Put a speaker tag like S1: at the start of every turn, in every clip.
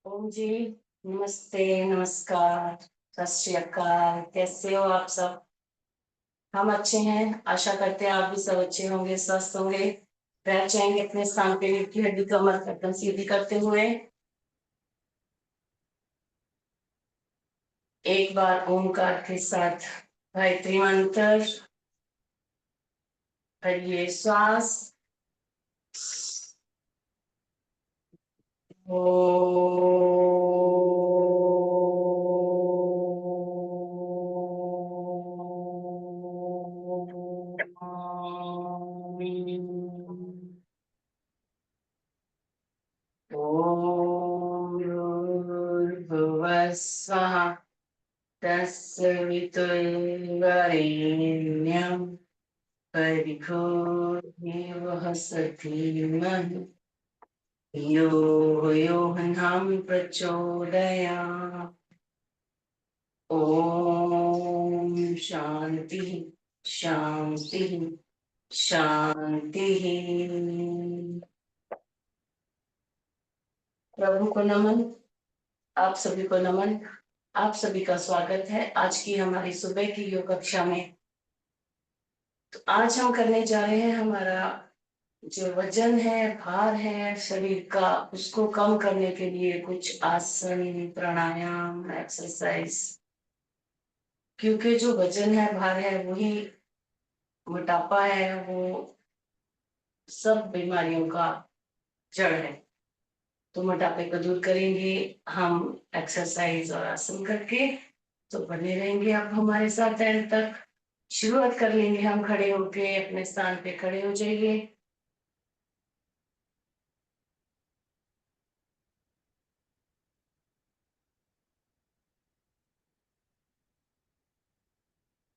S1: ओम जी। नमस्ते, नमस्कार, सत श्री अकाल। कैसे हो आप सब? हम अच्छे हैं, आशा करते हैं आप भी सब अच्छे होंगे, स्वस्थ होंगे। बैठ जाएंगे अपने स्थान पे, रीढ़ की हड्डी कमर गर्दन सीधी करते हुए। एक बार ओमकार के साथ गायत्री मंत्र भरिए श्वास। ओ ॐ भूर्भुवः स्वः तस्य वितुर्वरेण्यं भर्गो देवस्य धीमहि यो वः प्रचोदयात्। ओम शांति शांति शांति। प्रभु को नमन, आप सभी को नमन। आप सभी का स्वागत है आज की हमारी सुबह की योग कक्षा में। तो आज हम करने जा रहे हैं, हमारा जो वजन है, भार है शरीर का, उसको कम करने के लिए कुछ आसन, प्राणायाम, एक्सरसाइज। क्योंकि जो वजन है, भार है, वही मोटापा है, वो सब बीमारियों का जड़ है। तो मोटापे को दूर करेंगे हम एक्सरसाइज और आसन करके। तो बने रहेंगे आप हमारे साथ एंड तक। शुरुआत कर लेंगे हम खड़े होके, अपने स्थान पे खड़े हो जाइए।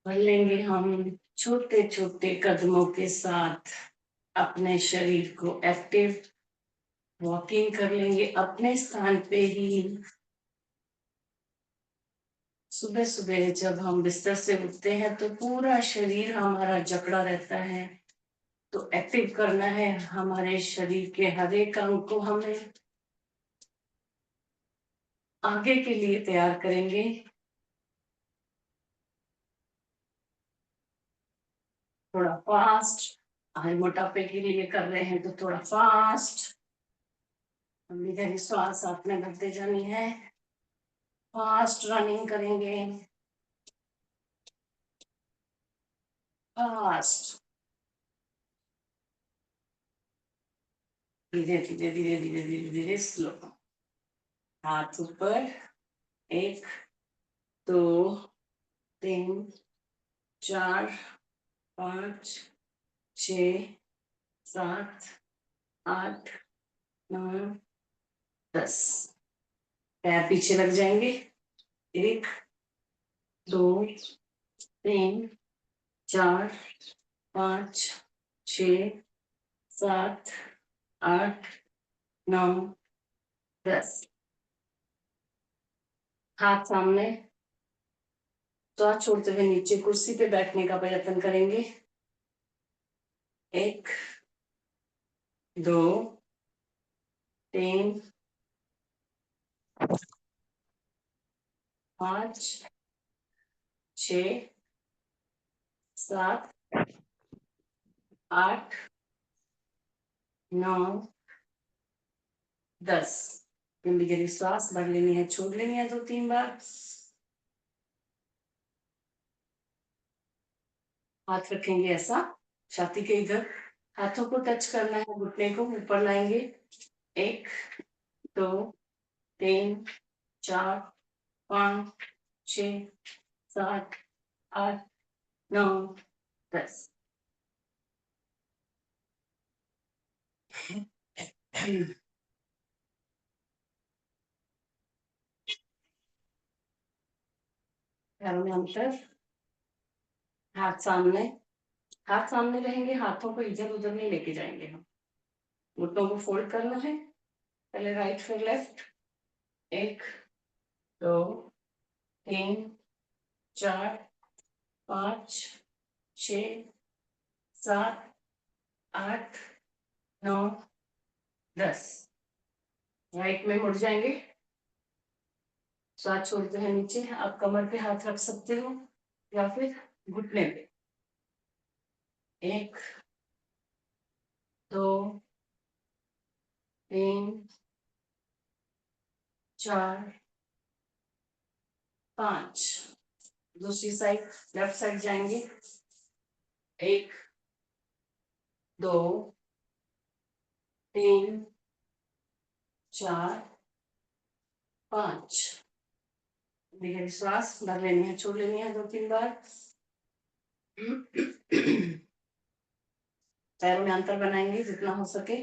S1: बढ़ लेंगे हम छोटे छोटे कदमों के साथ, अपने शरीर को एक्टिव वॉकिंग कर लेंगे अपने स्थान पे ही। सुबह सुबह जब हम बिस्तर से उठते हैं तो पूरा शरीर हमारा जकड़ा रहता है। तो एक्टिव करना है हमारे शरीर के हर एक अंग को। हमें आगे के लिए तैयार करेंगे। थोड़ा फास्ट, हाई मोटापे के लिए कर रहे हैं तो थोड़ा फास्ट। लंबी गहरी श्वास साथ में भरते जानी है। फास्ट रनिंग करेंगे, फास्ट। धीरे धीरे धीरे धीरे धीरे धीरे स्लो। हाथ ऊपर। एक, दो, तीन, चार, पाँच, छ, सात, आठ, नौ, 10। पैर पीछे लग जाएंगे। एक, दो, तीन, चार, पाँच, छ, सात, आठ, नौ, 10। हाथ सामने, श्वास छोड़ते हुए नीचे कुर्सी पे बैठने का प्रयत्न करेंगे। एक, दो, तीन, पाँच, छ, सात, आठ, नौ, 10। लंबी गहरी श्वास भर लेनी है, छोड़ लेनी है 2-3 बार। हाथ रखेंगे ऐसा छाती के इधर, हाथों को टच करना है, घुटने को ऊपर लाएंगे। एक, दो, तीन, चार, पाँच, छ, सात, आठ, नौ, 10। पैरों में अंतर। हाथ सामने, हाथ सामने रहेंगे, हाथों को इधर उधर नहीं लेके जाएंगे हम। घुटनों को फोल्ड करना है, पहले राइट फिर लेफ्ट। एक, दो, तीन, चार, पाँच, छ, सात, आठ, नौ, 10। राइट में मुड़ जाएंगे। श्वास छोड़ते हैं नीचे। आप कमर पे हाथ रख सकते हो या फिर घुटने पे। 1 2 3 4 5। दूसरी साइड लेफ्ट साइड जाएंगे। 1 2 3 4 5। धीरे श्वास भर लेनी है, छोड़ लेनी है 2-3 बार। पैरों में अंतर बनाएंगे जितना हो सके।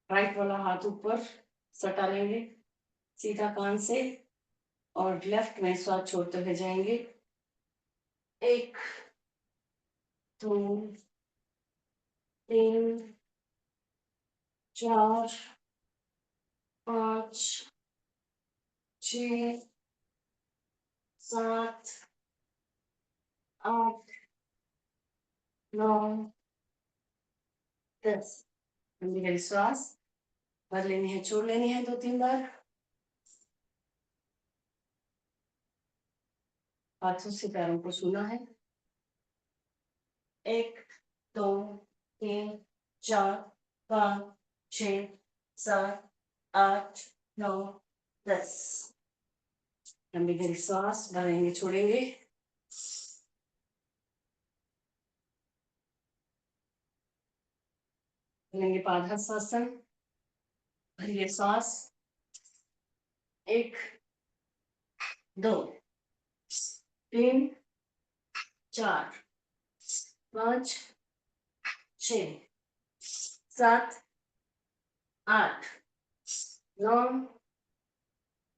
S1: राइट वाला हाथ ऊपर सटा लेंगे सीधा कान से और लेफ्ट में श्वास छोड़ते हुए जाएंगे। 1 2 3 4 5 6 7 8 9 10। लंबी गहरी श्वास भर लेनी है, छोड़ लेनी है 2-3 बार। हाथों से पैरों को छूना है। 1 2 3 4 5 6 7 8 9 10। लंबी गहरी श्वास भरेंगे, छोड़ेंगे। लेंगे पादहस्तासन। भरिए श्वास। 1 2 3 4 5 6 7 8 9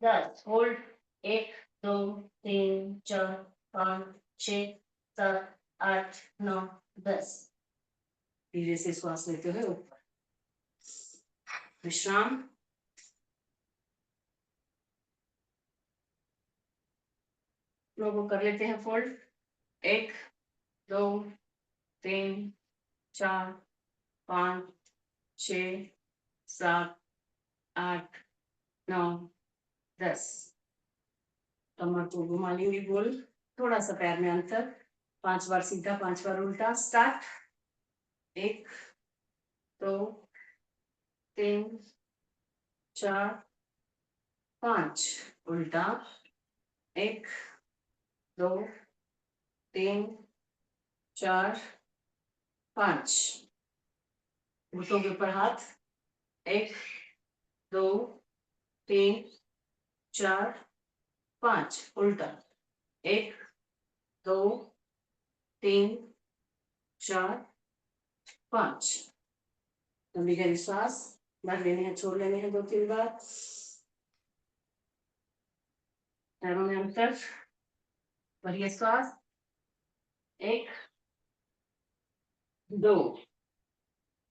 S1: 10। होल्ड। 1 2 3 4 5 6 7 8 9 10। धीरे से श्वास लेते हुए ऊपर विश्राम। लोगों कर लेते हैं फोल्ड। 1 2 3 4 5 6 7 8 9 10। कमर को घुमा लेंगे गोल, थोड़ा सा पैर में अंतर। 5 बार सीधा, 5 बार उल्टा। स्टार्ट। 1 2 3 4 5। उल्टा। 1 2 3 4 5। घुटनों के ऊपर हाथ। 1 2 3 4 5। उल्टा। 1 2 3 4 5। लंबी गहरी सांस भर लेनी है, छोड़ लेनी है 2-3 बार। पैरों में अंतर। भरिए श्वास। 1 2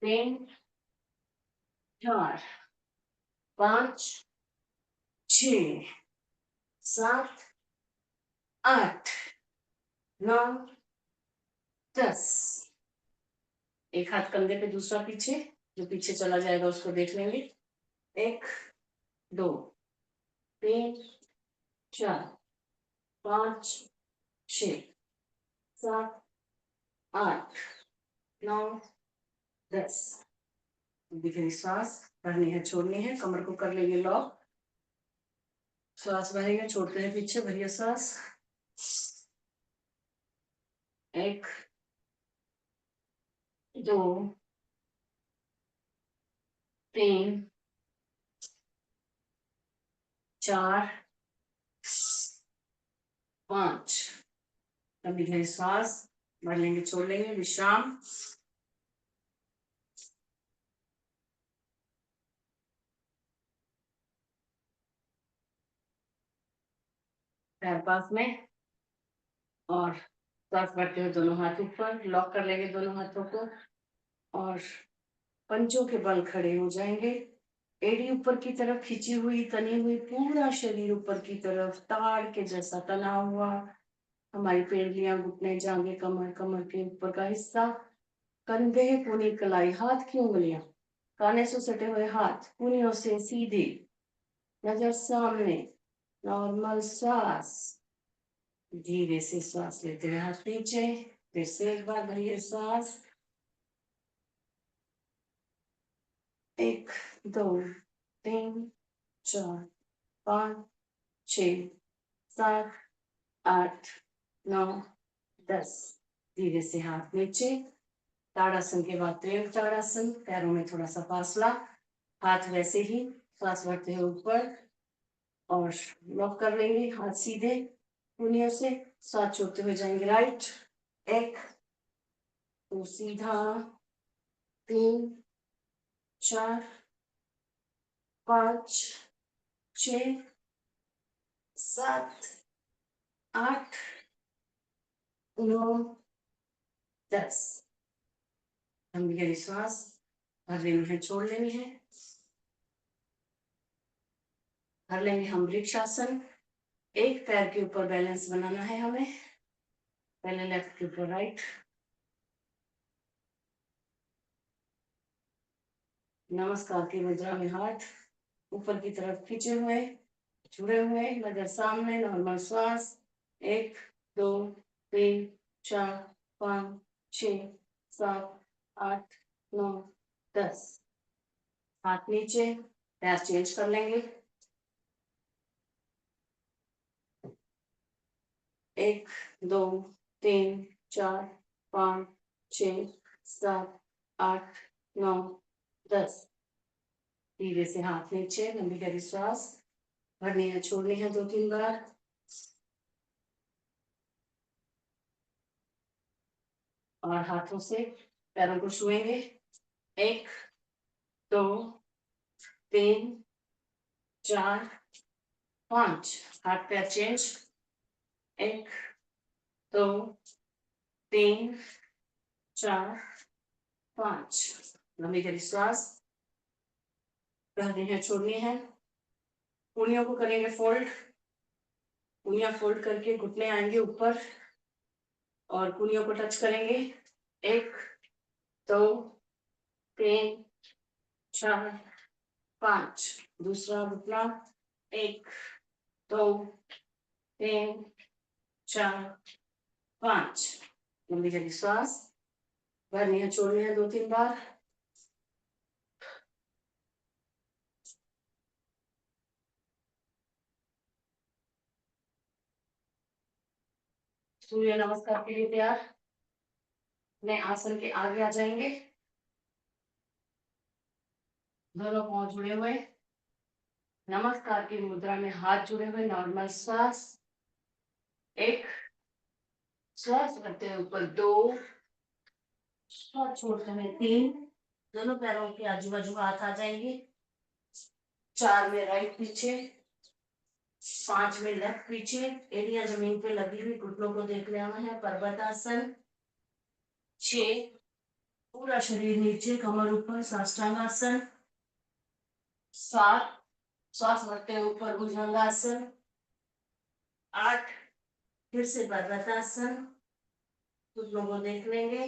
S1: 3 4 5 6 7 8 9 10। एक हाथ कंधे पे, दूसरा पीछे। जो पीछे चला जाएगा उसको देख लेंगे। 1 2 3 4 5 6 7 8 9 10। गहरी सांस भरनी है, छोड़नी है। कमर को कर लेंगे लॉक। श्वास भरेंगे, छोड़ते हैं पीछे। भरिए सांस। 1 2 3 4 5। लंबी गहरी सांस भर लेंगे, छोड़ लेंगे। विश्राम। पैर पास में और सांस भरते हुए दोनों हाथ ऊपर लॉक कर लेंगे दोनों हाथों को और पंजों के बल खड़े हो जाएंगे। एड़ी ऊपर की तरफ खिंची हुई, तनी हुई, पूरा शरीर ऊपर की तरफ ताड़ के जैसा तना हुआ। हमारी पेड़लियां, घुटने, जांघें, कमर, कमर के ऊपर का हिस्सा, कंधे, कूनी, कलाई, हाथ की उंगलियां, काने से सटे हुए हाथ कूनियों से सीधे, नजर सामने, नॉर्मल श्वास, धीरे से श्वास लेते हुए हाथ नीचे, फिर से एक बार भरिए श्वास, 1 2 3 4 5 6 7 8 9 10। धीरे से हाथ नीचे, ताड़ासन के बाद त्रिभुज ताड़ासन, पैरों में थोड़ा सा फासला, हाथ वैसे ही सांस भरते हुए ऊपर और लॉक कर लेंगे हाथ सीधे उंगलियों से, साथ छोड़ते हुए जाएंगे राइट, 1 2 सीधा, 3 4 5 6 7 8 9 10। लंबी गहरी सांस भर लेनी है, छोड़ लेनी है। भर लेंगे हम वृक्षासन, एक पैर के ऊपर बैलेंस बनाना है हमें, पहले लेफ्ट के ऊपर राइट, नमस्कार की मुद्रा में हाथ ऊपर की तरफ खींचे हुए, जुड़े हुए, नजर सामने, नॉर्मल श्वास, 1 2 3 4 5 6 7 8 9 10। हाथ नीचे, पैर चेंज कर लेंगे, 1 2 3 4 5 6 7 8 9 10। धीरे से हाथ नीचे, लंबी गहरी श्वास भरनी है, छोड़नी है 2-3 बार, और हाथों से पैरों को छुएंगे, 1 2 3 4 5। हाथ पैर चेंज, 1 2 3 4 5। लंबी गहरी श्वास भरनी है, छोड़नी है, उंगलियों को करेंगे फोल्ड, उंगलियां फोल्ड करके घुटने आएंगे ऊपर और कुनियों को टच करेंगे, 1 2 3 4 5। दूसरा घुटना, 1 2 3 4 5। लंबी गहरी श्वास भरनी है, छोड़नी है 2-3 बार, सूर्य नमस्कार के लिए तैयार, अपने आसन के आगे आ जाएंगे, दोनों पांव जुड़े हुए, नमस्कार की मुद्रा में हाथ जुड़े हुए, नॉर्मल श्वास, 1 श्वास करते हुए ऊपर, 2 श्वास छोड़ते हुए, 3, दोनों पैरों के आजू बाजू हाथ आ जाएंगे, 4 में राइट पीछे, 5 में लेफ्ट पीछे, एड़ियां जमीन पे लगी हुई, घुटनों को देख लेना है, पर्वतासन, 6 पूरा शरीर नीचे, कमर ऊपर, साष्टांगासन, 7 श्वास भरते हुए ऊपर, भुजंगासन, 8 फिर से पर्वतासन, घुटनों को देख लेंगे,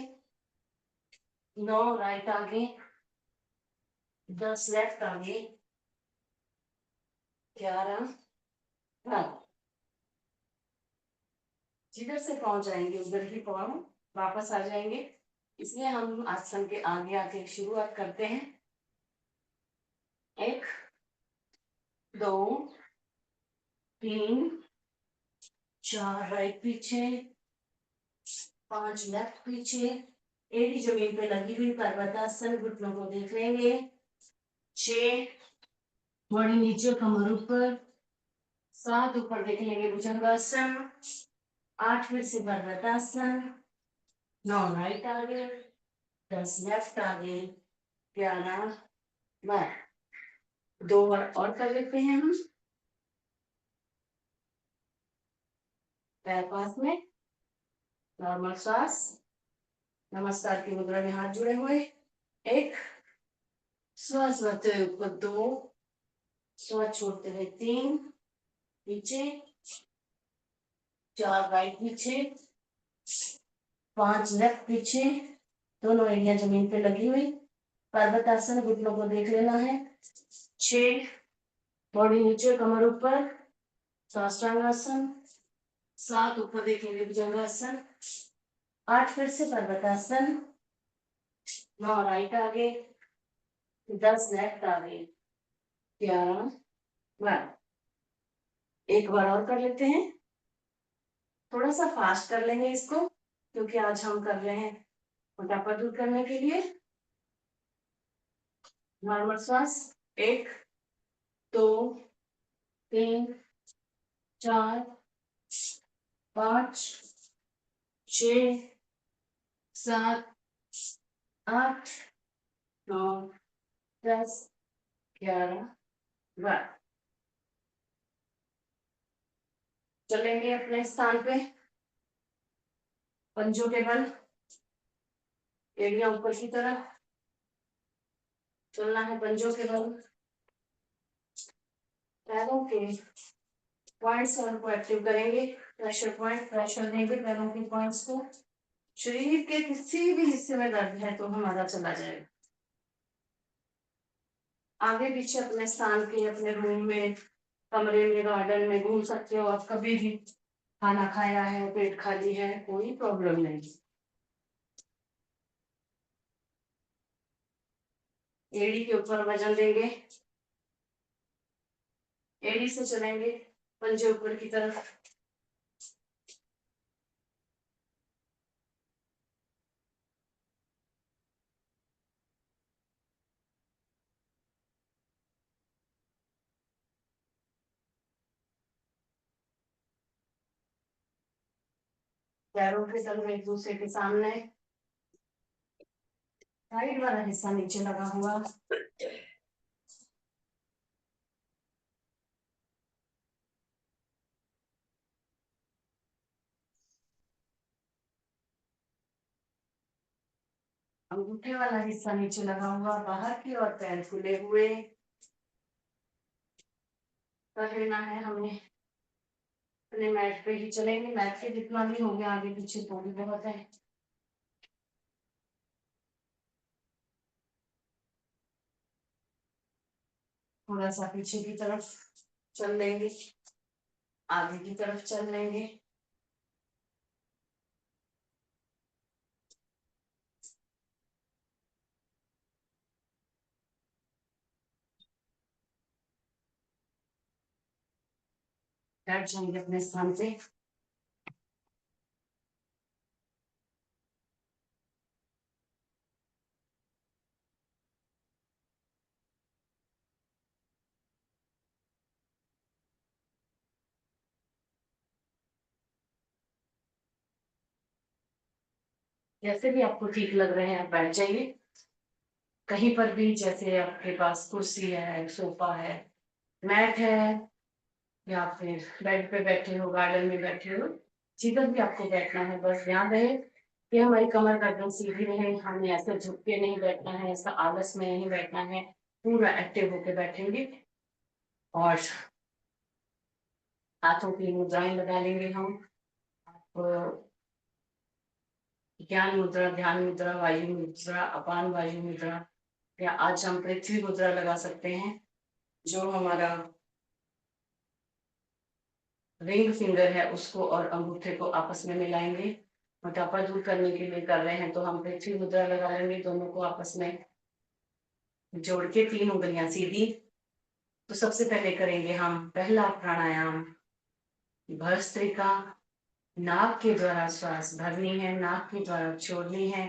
S1: 9 राइट आगे, 10 लेफ्ट आगे, 11 हाँ, जिधर से पहुंच जाएंगे उधर ही पाँव वापस आ जाएंगे, इसलिए हम आसन के आगे आके शुरुआत करते हैं, 1 2 3 4 राइट पीछे, 5 लेफ्ट पीछे, एड़ी जमीन पे लगी हुई, पर्वतासन, घुटनों को देख लेंगे, 6 बॉडी नीचे, कमर ऊपर, 7 ऊपर देख लेंगे, भुजंगासन, 8 फिर से पर्वतासन, 9 राइट आगे, 10 लेफ्ट आगे, 11 बार। 2 बार और कर लेते हैं हम, पैर पास में, नॉर्मल श्वास, नमस्कार की मुद्रा में हाथ जुड़े हुए, 1 श्वास भरते हुए ऊपर, 2 श्वास छोड़ते हुए, 3 नीचे, 4 राइट पीछे, 5 लेफ्ट पीछे, दोनों एड़ियां जमीन पे लगी हुई, पर्वतासन, घुटनों को देख लेना है, 6 बॉडी नीचे, कमर ऊपर, साष्टांगासन, 7 ऊपर देखेंगे भुजंगासन, 8 फिर से पर्वतासन, 9 राइट आगे, 10 लेफ्ट आगे, 11 वन। एक बार और कर लेते हैं, थोड़ा सा फास्ट कर लेंगे इसको क्योंकि आज हम कर रहे हैं मोटापा दूर करने के लिए। नॉर्मल श्वास, 1 2 3 4 5 6 7 8 9 10 11 12। चलेंगे अपने स्थान पे, पंजों के बल, एड़ियां ऊपर की तरफ चलना है, पंजों के बल, पैरों के पॉइंट्स को एक्टिव करेंगे, प्रेशर पॉइंट, प्रेशर देंगे पैरों के पॉइंट्स को। शरीर के किसी भी हिस्से में दर्द है तो हमारा चला जाएगा। आगे पीछे अपने स्थान के, अपने रूम में, कमरे में, गार्डन में घूम सकते हो आप कभी भी। खाना खाया है, पेट खाली है, कोई प्रॉब्लम नहीं। एड़ी के ऊपर वजन देंगे, एड़ी से चलेंगे पंजे ऊपर की तरफ, पैरों के तल एक दूसरे के सामने, साइड वाला हिस्सा नीचे लगा हुआ, अंगूठे वाला हिस्सा नीचे लगा हुआ, बाहर की ओर पैर खुले हुए कर लेना है हमें। अपने मैट पे ही चलेंगे, मैट के जितना भी हो गया आगे पीछे तो भी बहुत है। थोड़ा सा पीछे की तरफ चल लेंगे, आगे की तरफ चल लेंगे, बैठ जाएंगे अपने स्थान पे। जैसे भी आपको ठीक लग रहे हैं आप बैठ जाइए कहीं पर भी, जैसे आपके पास कुर्सी है, सोफा है, मैट है, या फिर बेड पे बैठे हो, गार्डन में बैठे हो, जिधर भी आपको बैठना है, बस ध्यान रहे कि हमारी कमर गर्दन सीधी रहे, हमें ऐसे झुक के नहीं बैठना है, ऐसा आलस में नहीं बैठना है, पूरा एक्टिव होके बैठेंगे। और हाथों की मुद्राएं लगा लेंगे हम, ज्ञान मुद्रा, ध्यान मुद्रा, वायु मुद्रा, अपान वायु मुद्रा, या आज हम पृथ्वी मुद्रा लगा सकते हैं, जो हमारा रिंग फिंगर है उसको और अंगूठे को आपस में मिलाएंगे। मोटापा दूर करने के लिए कर रहे हैं तो हम पृथ्वी मुद्रा लगा लेंगे, दोनों को आपस में जोड़ के 3 उंगलियां सीधी। तो सबसे पहले करेंगे हम पहला प्राणायाम भस्त्रिका, नाक के द्वारा श्वास भरनी है, नाक के द्वारा छोड़नी है,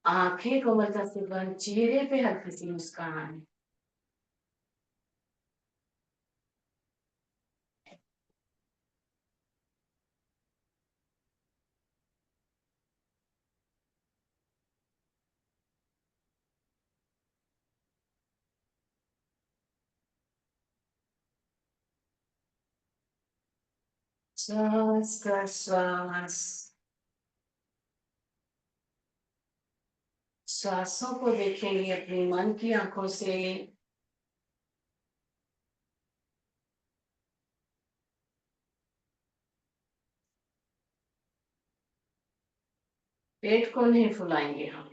S1: आंखें कोमलता से बंद, चेहरे पे हल्की सी मुस्कान। श्वास कर श्वास, श्वासों को देखेंगे अपनी मन की आंखों से। पेट को नहीं फुलाएंगे हम।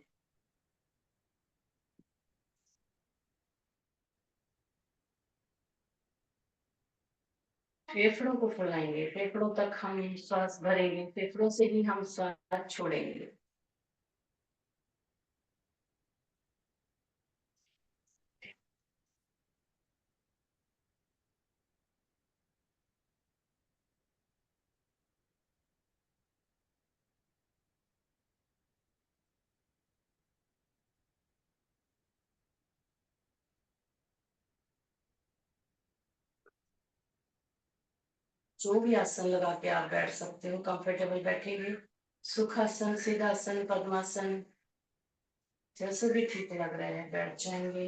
S1: फेफड़ों को फुलाएंगे, फेफड़ों तक हम श्वास भरेंगे, फेफड़ों से ही हम श्वास छोड़ेंगे। जो भी आसन लगा के आप बैठ सकते हो, कंफर्टेबल बैठेंगे। सुखासन, सिद्धासन, पद्मासन, जैसे भी ठीक लग रहा है बैठ जाएंगे।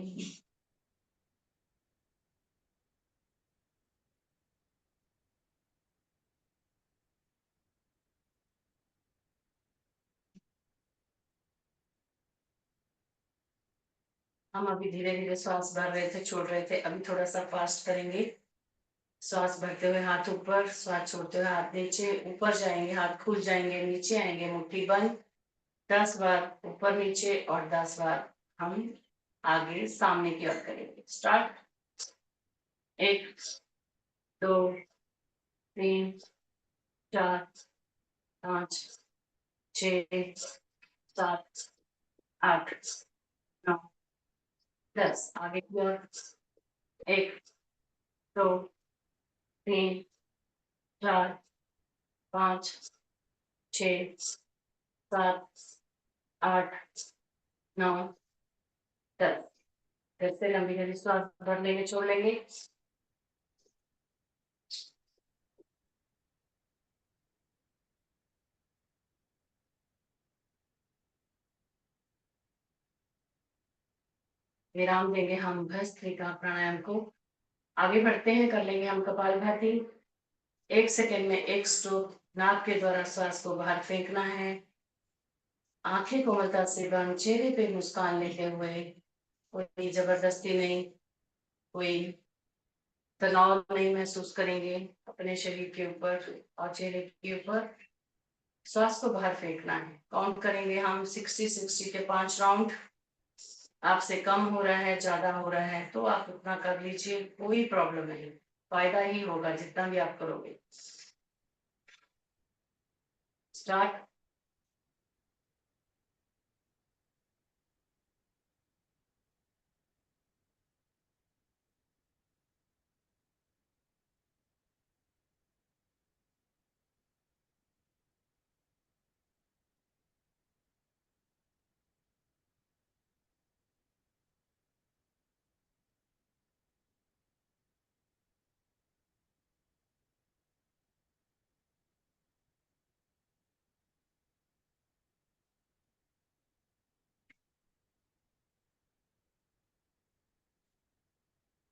S1: हम अभी धीरे धीरे श्वास भर रहे थे, छोड़ रहे थे, अभी थोड़ा सा फास्ट करेंगे। श्वास भरते हुए हाथ ऊपर, श्वास छोड़ते हुए हाथ नीचे, ऊपर जाएंगे, हाथ खुल जाएंगे, नीचे आएंगे, मुट्ठी बंद। 10 बार ऊपर नीचे और 10 बार हम आगे सामने की ओर करेंगे। स्टार्ट। 1, 2, 3, 4, 5, 6, 7, 8, 9, 10। आगे की ओर। 1, 2, 3, 4, 5, 6, 7, 8, 9, 10। फिर से लंबी गहरी श्वास भर लेंगे, छोड़ लेंगे। विराम देंगे हम भस्त्रिका प्राणायाम को। आगे बढ़ते हैं, कर लेंगे हम कपालभाति। 1 सेकंड में 1 स्ट्रोक, नाक के द्वारा श्वास को बाहर फेंकना है। आंखें कोमलता से बंद, चेहरे पे मुस्कान लेते हुए, कोई जबरदस्ती नहीं, कोई तनाव नहीं महसूस करेंगे अपने शरीर के ऊपर और चेहरे के ऊपर। श्वास को बाहर फेंकना है। काउंट करेंगे हम 60-60 के 5 राउंड। आपसे कम हो रहा है, ज्यादा हो रहा है तो आप उतना कर लीजिए, कोई प्रॉब्लम नहीं, फायदा ही होगा जितना भी आप करोगे। स्टार्ट।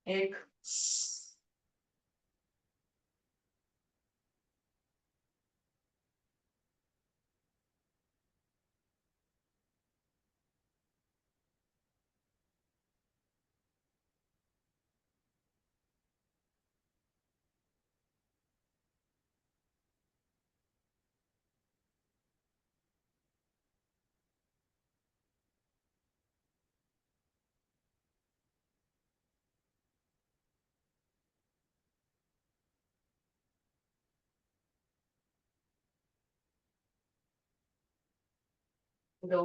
S1: एक, 2,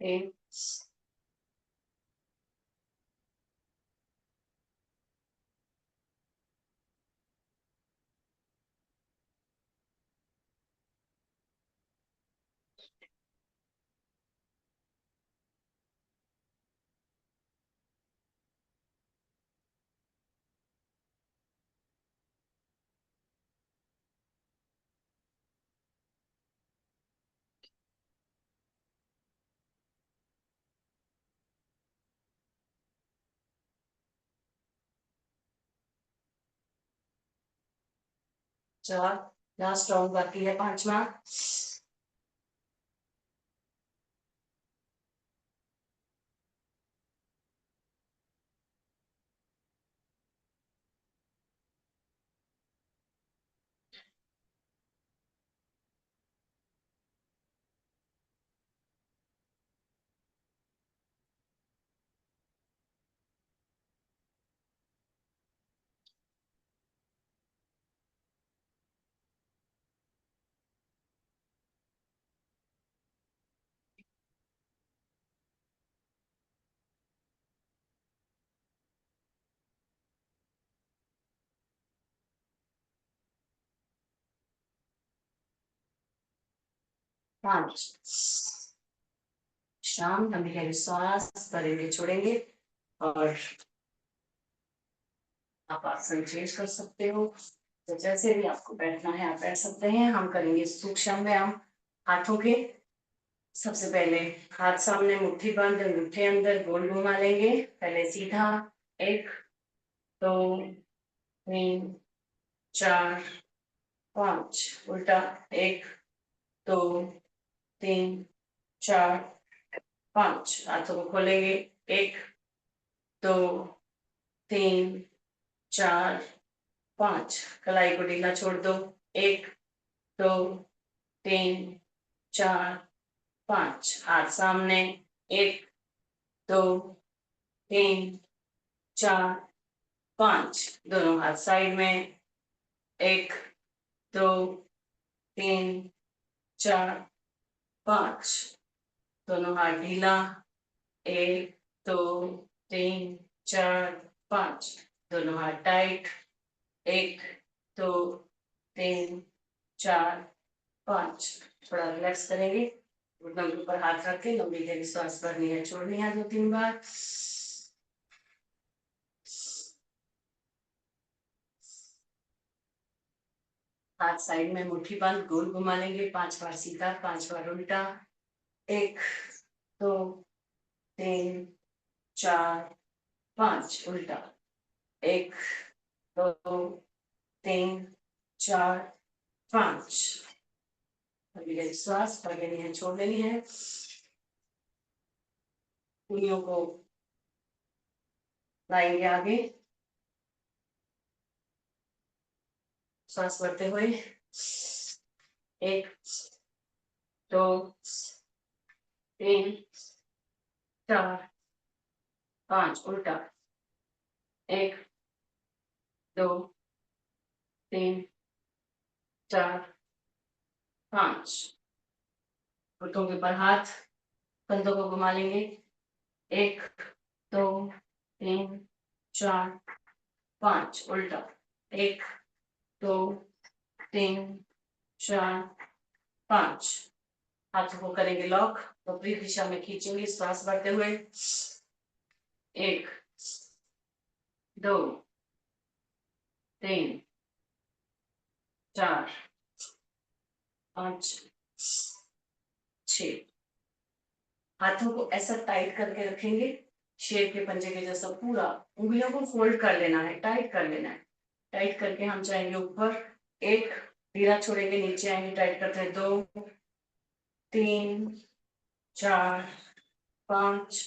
S1: एक, 4, लास्ट राउंड बाकी है 5वां। 5, शाम लंबी गहरी सांस भरेंगे छोड़ेंगे और आप आसन चेंज कर सकते हो। तो जैसे भी आपको बैठना है आप बैठ सकते हैं। हम करेंगे सूक्ष्म व्यायाम हाथों के। सबसे पहले हाथ सामने मुट्ठी बंद, अंगूठे अंदर, गोल घुमा लेंगे। पहले सीधा 1, 2, 3, 4, 5, उल्टा 1, 2, 3, 4, 5। हाथों को खोलेंगे 1, 2, 3, 4, 5। कलाई को ढीला छोड़ दो 1, 2, 3, 4, 5। हाथ सामने 1, 2, 3, 4, 5। दोनों हाथ साइड में 1, 2, 3, 4, 5। दोनों हाथ ढीला 1, 2, 3, 4, 5। दोनों हाथ टाइट 1, 2, 3, 4, 5। थोड़ा रिलैक्स करेंगे। घुटनों के ऊपर हाथ रख के लंबी गहरी सांस भरनी है, छोड़नी है 2-3 बार। हाथ साइड में मुट्ठी बंद, गोल घुमा लेंगे 5 बार सीधा, 5 बार उल्टा। 1, 2, 3, 4, 5 उल्टा। 1, 2, 3, 4, 5। अभी गहरी सांस भर लेनी है, छोड़ लेनी है। उंगलियों को लाएंगे आगे, सांस भरते हुए। 1, 2, 3, 4, 5 उल्टा। 1, 2, 3, 4, 5। घुटनों के ऊपर हाथ, कंधों को घुमा लेंगे। 1, 2, 3, 4, 5 उल्टा। 1, 2, 3, 4, 5। हाथों को करेंगे लॉक, विपरीत दिशा में खींचेंगे श्वास भरते हुए। 1, 2, 3, 4, 5, 6। हाथों को ऐसा टाइट करके रखेंगे, शेर के पंजे के जैसा पूरा। उंगलियों को फोल्ड कर लेना है, टाइट कर लेना है। टाइट करके हम जाएंगे ऊपर। 1, ढीला छोड़ेंगे, नीचे आएंगे, टाइट करते हैं। 2, 3, 4, 5,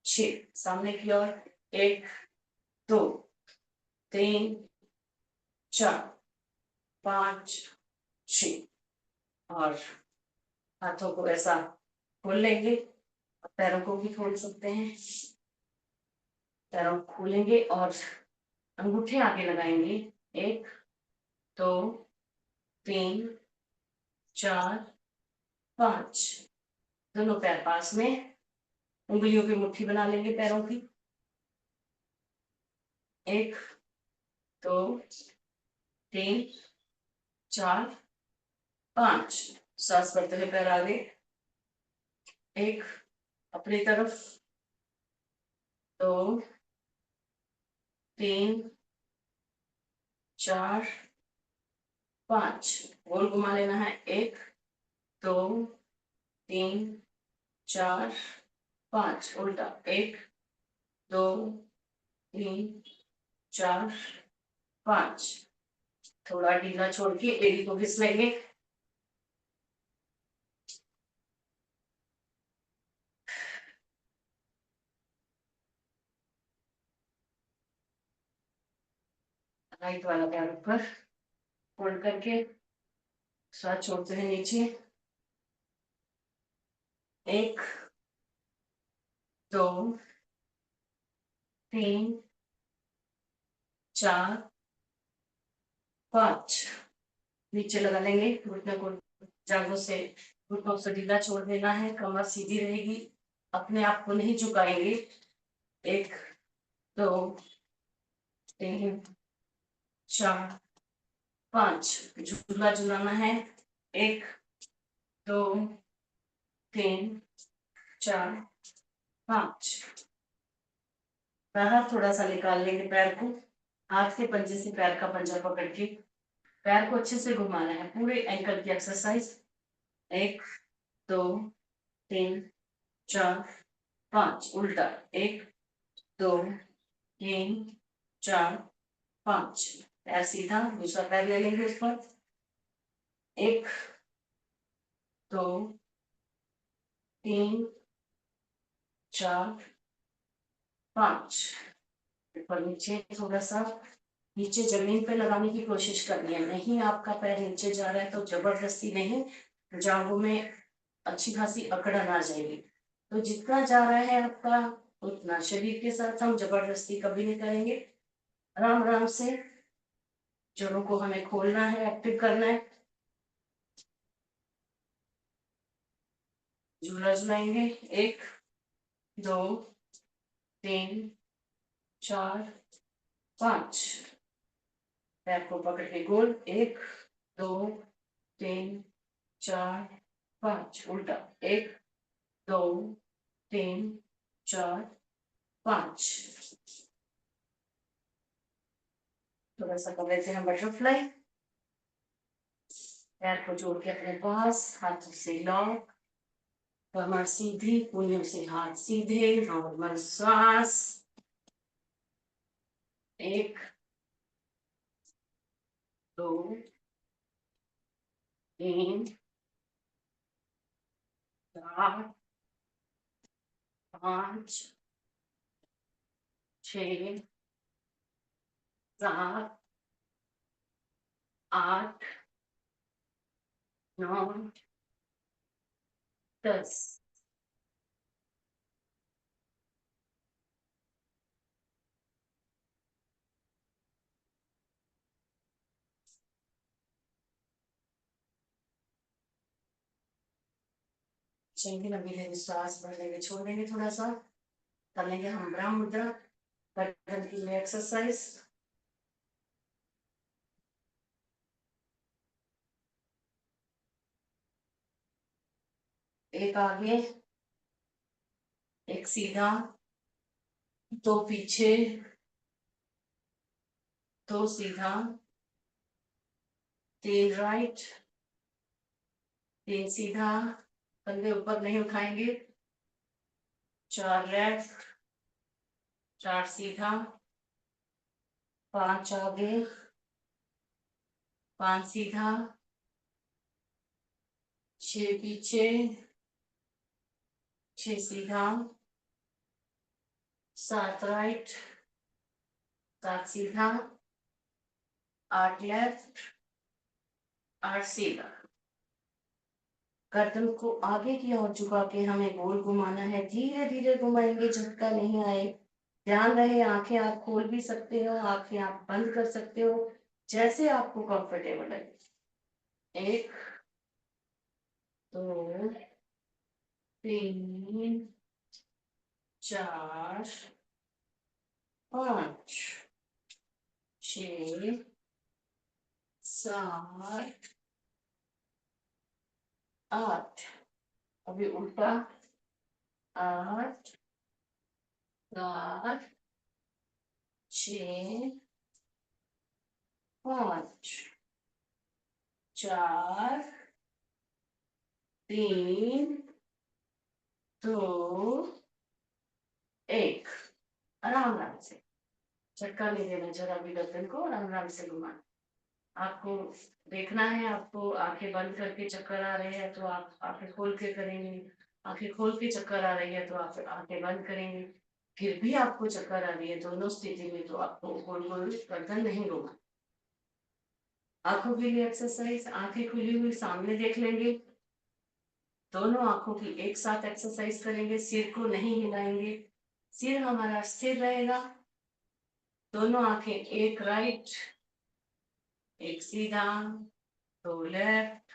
S1: 6। सामने की ओर 1, 2, 3, 4, 5, 6। और हाथों को ऐसा खोल लेंगे। पैरों को भी खोल सकते हैं। पैरों को खोलेंगे और अंगूठे आगे लगाएंगे। 1, 2, 3, 4, 5। दोनों पैर पास में, उंगलियों की मुट्ठी बना लेंगे पैरों की। 1, 2, 3, 4, 5। सांस भरते हुए पैर आगे। 1, अपनी तरफ। 2, 3, 4, 5। गोल घुमा लेना है। 1, 2, 3, 4, 5 उल्टा। 1, 2, 3, 4, 5। थोड़ा ढीला छोड़ के एड़ी को घिस लेंगे। राइट वाला पैर ऊपर फोल्ड करके स्वाद छोड़ते हैं नीचे। 1 2 3 4 5। नीचे लगा लेंगे, घुटने को जांघों से, घुटनों से ढीला छोड़ देना है, कमर सीधी रहेगी, अपने आप को नहीं झुकाएंगे। 1 2 3 4 5। झूला झुलाना है। 1 2 3 4 5। बाहर थोड़ा सा निकाल लेंगे पैर को, हाथ के पंजे से पैर का पंजा पकड़ के पैर को अच्छे से घुमाना है, पूरे एंकल की एक्सरसाइज। 1 2 3 4 5। उल्टा। 1 2 3 4 5। पैर सीधा, दूसरा पैर ले लेंगे उस पर। 1 2 3 4 5। ऊपर नीचे थोड़ा सा, नीचे जमीन पे लगाने की कोशिश करनी है। नहीं आपका पैर नीचे जा रहा है तो जबरदस्ती नहीं, जांघों में अच्छी खासी अकड़न आ जाएगी। तो जितना जा रहा है आपका उतना शरीर के साथ, हम जबरदस्ती कभी नहीं करेंगे। आराम आराम से जोड़ों को हमें खोलना है, एक्टिव करना है। झूला झुलाएंगे। 1 2 3 4 5। पैर को पकड़ के गोल। 1 2 3 4 5। उल्टा। 1 2 3 4 5। थोड़ा सा कर लेते हैं बटरफ्लाई। पैर को जोड़ के अपने पास, हाथों से लॉक, कमर सीधी, कूल्हियों से हाथ सीधे, नॉर्मल श्वास। 1 2 3 4 5 6 7 8 9 10। चलेंगे, लंबी लंबी सांस भर लेंगे, छोड़ देंगे, थोड़ा सा कर लेंगे हम ब्रह्म मुद्रा, गर्दन की एक्सरसाइज। एक आगे, एक सीधा, दो पीछे, दो सीधा, 3 राइट, 3 सीधा, कंधे ऊपर नहीं उठाएंगे, 4 लेफ्ट, 4 सीधा, 5 आगे, 5 सीधा, 6 पीछे, 6 सीधा, 7 राइट, 7 सीधा, 8 लेफ्ट, 8 सीधा। गर्दन को आगे की ओर झुका के हमें गोल घुमाना है, धीरे धीरे घुमाएंगे, झटका नहीं आए। ध्यान रहे, आंखें आप खोल भी सकते हो, आंखें आप बंद कर सकते हो, जैसे आपको कंफर्टेबल है। 1 2 3 4 5 6 7 8। अभी उल्टा। 8 7 6 5 4 3 2 1। आराम आराम से, झटका नहीं देना जरा भी गर्दन को, आराम आराम से घुमाना। आपको देखना है, आपको आंखें बंद करके चक्कर आ रहे हैं तो आप आंखें खोल के करेंगे, आंखें खोल के चक्कर आ रही है तो आप आंखें बंद करेंगे। फिर भी आपको चक्कर आ रही है दोनों स्थिति में तो आपको गोल गोल गर्दन नहीं घुमाना। आंखों के लिए एक्सरसाइज, आंखें खुली हुई सामने देख लेंगे, दोनों आंखों की एक साथ एक्सरसाइज करेंगे, सिर को नहीं हिलाएंगे, सिर हमारा स्थिर रहेगा। दोनों आंखें, एक राइट एक सीधा, दो लेफ्ट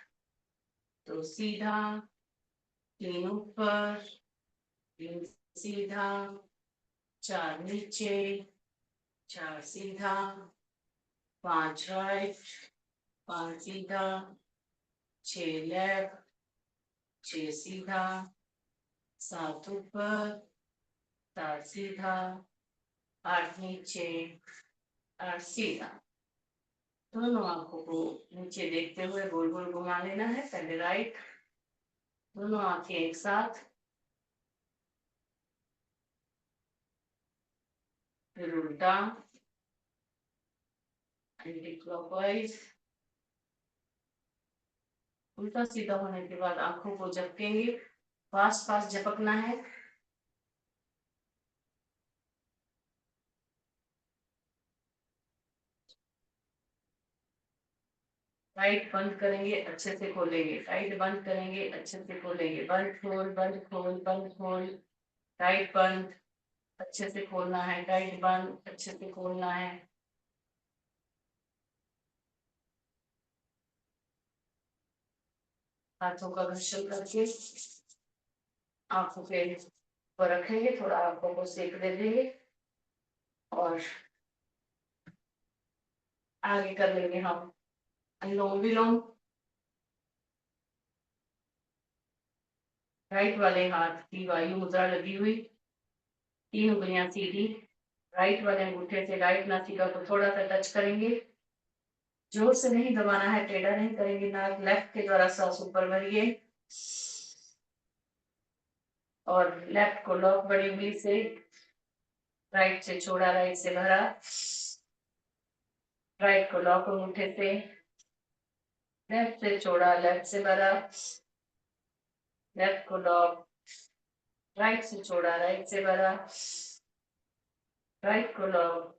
S1: दो सीधा, तीन ऊपर तीन सीधा, चार नीचे चार सीधा, पांच राइट पांच सीधा, छह लेफ्ट छह सीधा, सात ऊपर सात सीधा, आठ नीचे आठ सीधा। दोनों आंखों को नीचे देखते हुए गोल गोल घुमा लेना है। पहले राइट, दोनों आंखें एक साथ, फिर उल्टा एंटी क्लॉकवाइज। उल्टा सीधा होने के बाद आंखों को झपकेंगे, फास्ट फास्ट झपकना है। राइट बंद करेंगे, अच्छे से खोलेंगे, राइट बंद करेंगे, अच्छे से खोलेंगे, बंद खोल बंद खोल बंद खोल, राइट बंद, अच्छे से खोलना है, राइट बंद, अच्छे से खोलना है। हाथों का घर्षण करके आंखों के ऊपर रखेंगे, थोड़ा आंखों को सेक दे देंगे और आगे कर लेंगे हम अनुलोम विलोम। राइट वाले हाथ की वायु मुद्रा लगी हुई, तीन उंगलियां सीधी, राइट वाले अंगूठे से राइट नासिका को थोड़ा सा टच करेंगे, जोर से नहीं दबाना है, टेढ़ा नहीं करेंगे नाक। लेफ्ट के द्वारा सांस ऊपर भरिए और लेफ्ट को लॉक बड़ी उंगली से, राइट से छोड़ा, राइट से भरा, राइट को लॉक अंगूठे से, लेफ्ट से छोड़ा, लेफ्ट से भरा, लेफ्ट को लॉक, राइट से छोड़ा, राइट से भरा, राइट को लॉक।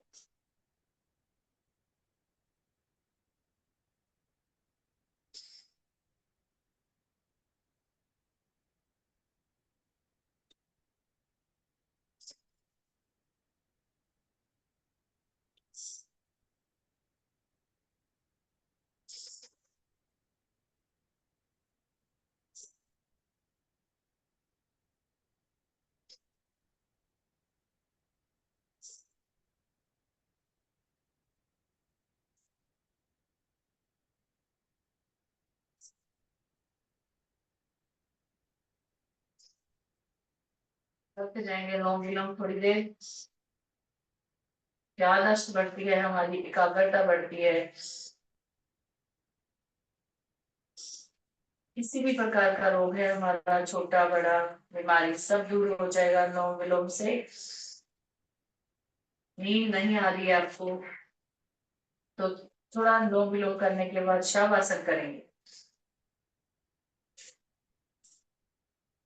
S1: करते जाएंगे अनुलोम विलोम थोड़ी देर। याददाश्त बढ़ती है, हमारी एकाग्रता बढ़ती है। किसी भी प्रकार का रोग है हमारा, छोटा बड़ा बीमारी, सब दूर हो जाएगा अनुलोम विलोम से। नींद नहीं आ रही है आपको तो थोड़ा अनुलोम विलोम करने के बाद शवासन करेंगे,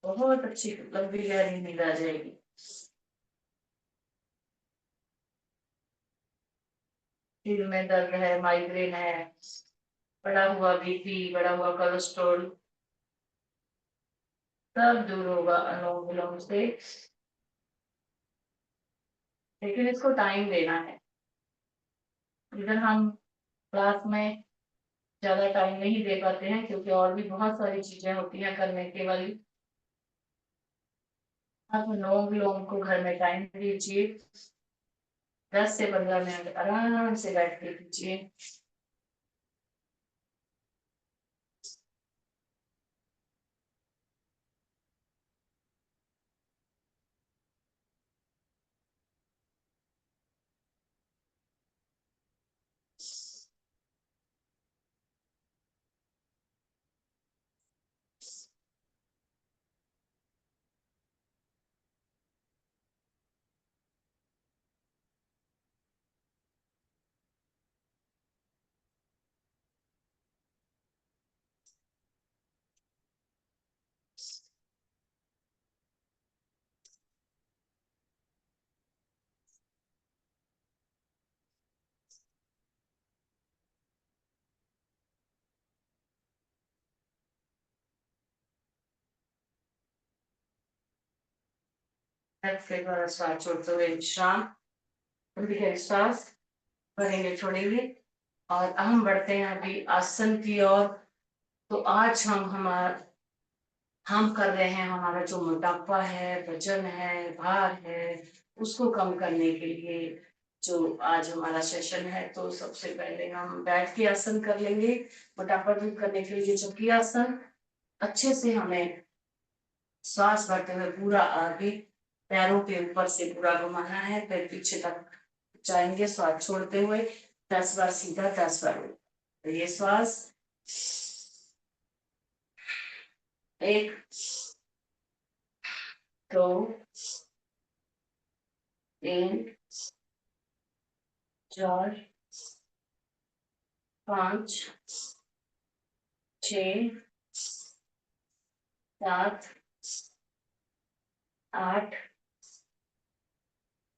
S1: बहुत अच्छी लंबी गहरी नींद आ जाएगी। सिर में दर्द है, माइग्रेन है, बढ़ा हुआ बीपी, बढ़ा हुआ कोलेस्ट्रॉल, सब दूर होगा अनुलोम विलोम से। लेकिन इसको टाइम देना है। इधर हम क्लास में ज्यादा टाइम नहीं दे पाते हैं क्योंकि और भी बहुत सारी चीजें होती हैं करने के वाली। आप अनुलोम विलोम को घर में टाइम दीजिए, 10 से 15 मिनट आराम से बैठ के कीजिए। के द्वारा श्वास छोड़ते हुए विश्राम, श्वास भरेंगे छोड़ेंगे। और हम बढ़ते हैं अभी आसन की ओर। तो आज हम कर रहे हैं हमारा जो मोटापा है, वजन है, भार है, उसको कम करने के लिए जो आज हमारा सेशन है। तो सबसे पहले हम बैठ के आसन कर लेंगे मोटापा दूर करने के लिए। चौकी आसन, अच्छे से हमें श्वास भरते हुए पूरा आगे पैरों के ऊपर से पूरा घुमाना है, फिर पीछे तक जाएंगे श्वास छोड़ते हुए 10 बार सीधा, 10 बार। तो ये श्वास 1 2 3 4 5 6 7 8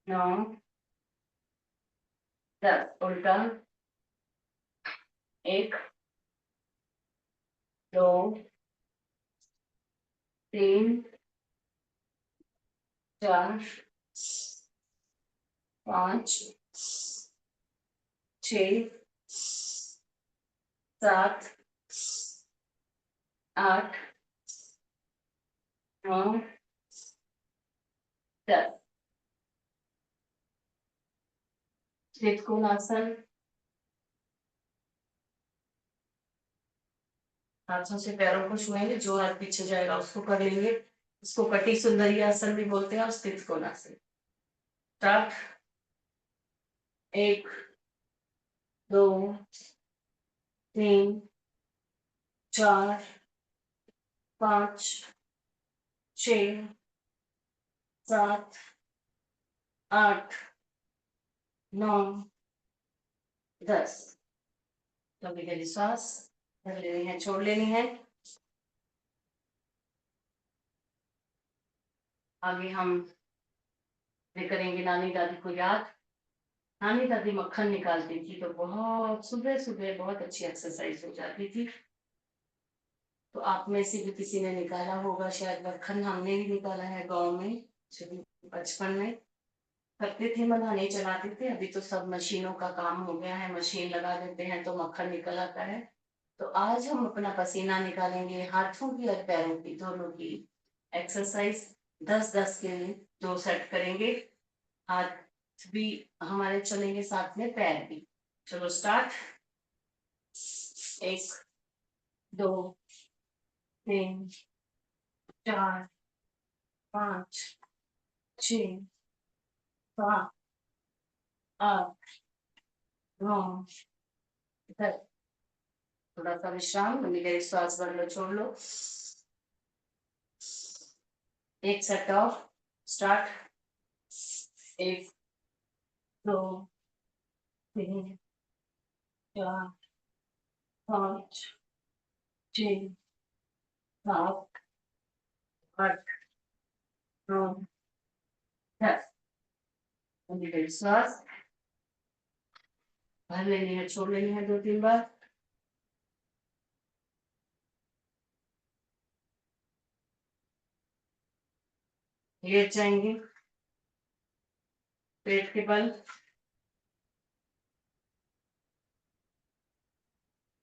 S1: 9 10। उल्टा 1 2 3 4 5 6 7 8 9 10। त्रिकोणासन, हाथों से पैरों को छुएंगे, जो हाथ पीछे जाएगा उसको कर लेंगे। इसको कटी सुंदरी आसन भी बोलते हैं और स्थित कोणासन। स्टार्ट। 1 2 3 4 5 6 7 8 9 10। कभी कभी श्वास भर लेनी है, छोड़ लेनी है। आगे हम करेंगे नानी दादी को याद। नानी दादी मक्खन निकालती थी तो बहुत सुबह सुबह बहुत अच्छी एक्सरसाइज हो जाती थी। तो आप में से भी किसी ने निकाला होगा शायद मक्खन। हमने भी निकाला है गांव में, बचपन में करते थे, मना नहीं चलाते थे। अभी तो सब मशीनों का काम हो गया है, मशीन लगा देते हैं तो मक्खन निकल आता है। तो आज हम अपना पसीना निकालेंगे, हाथों की और पैरों की दोनों की एक्सरसाइज 10-10 के 2 सेट करेंगे। हाथ भी हमारे चलेंगे साथ में, पैर भी। चलो स्टार्ट। 1 2 3 4 5 6 7 8 9 10। थोड़ा सा विश्राम, गहरी श्वास भर लो, छोड़ लो। 1 सेट ऑफ। स्टार्ट। 1 2 3 4 5 6 7 8 9 10। गहरी श्वास भर लेनी है, छोड़ लेनी है 2-3 बार। लेट जाएंगे पेट के बल,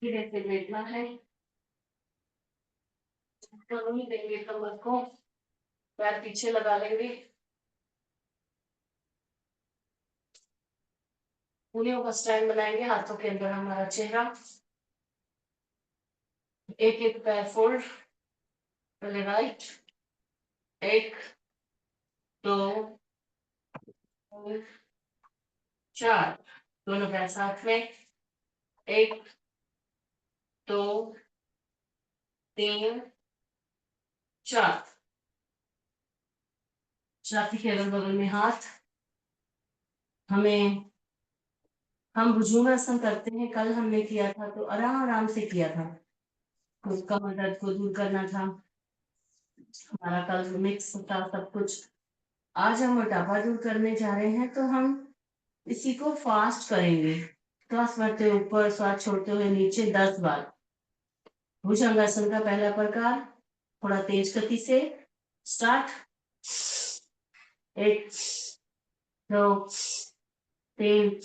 S1: धीरे से लेटना है। नहीं देंगे कमर को, पैर पीछे लगा लेंगे। उंगलियों का स्टैंड बनाएंगे, हाथों के अंदर हमारा चेहरा। एक एक पैर फोल्ड, पहले राइट। 1 2 3 4, दोनों पैर साथ में। 1 2 3 4। छाती के अगल बगल में हाथ। हम भुजंगासन करते हैं, कल हमने किया था तो आराम आराम से किया था। कमर दर्द को दूर करना था हमारा, कल मिक्स था सब कुछ। आज हम मोटापा दूर करने जा रहे हैं तो हम इसी को फास्ट करेंगे। श्वास भरते हुए ऊपर, श्वास छोड़ते हुए नीचे 10 बार। भुजंगासन का पहला प्रकार, थोड़ा तेज गति से। स्टार्ट। एक, दो, तीन,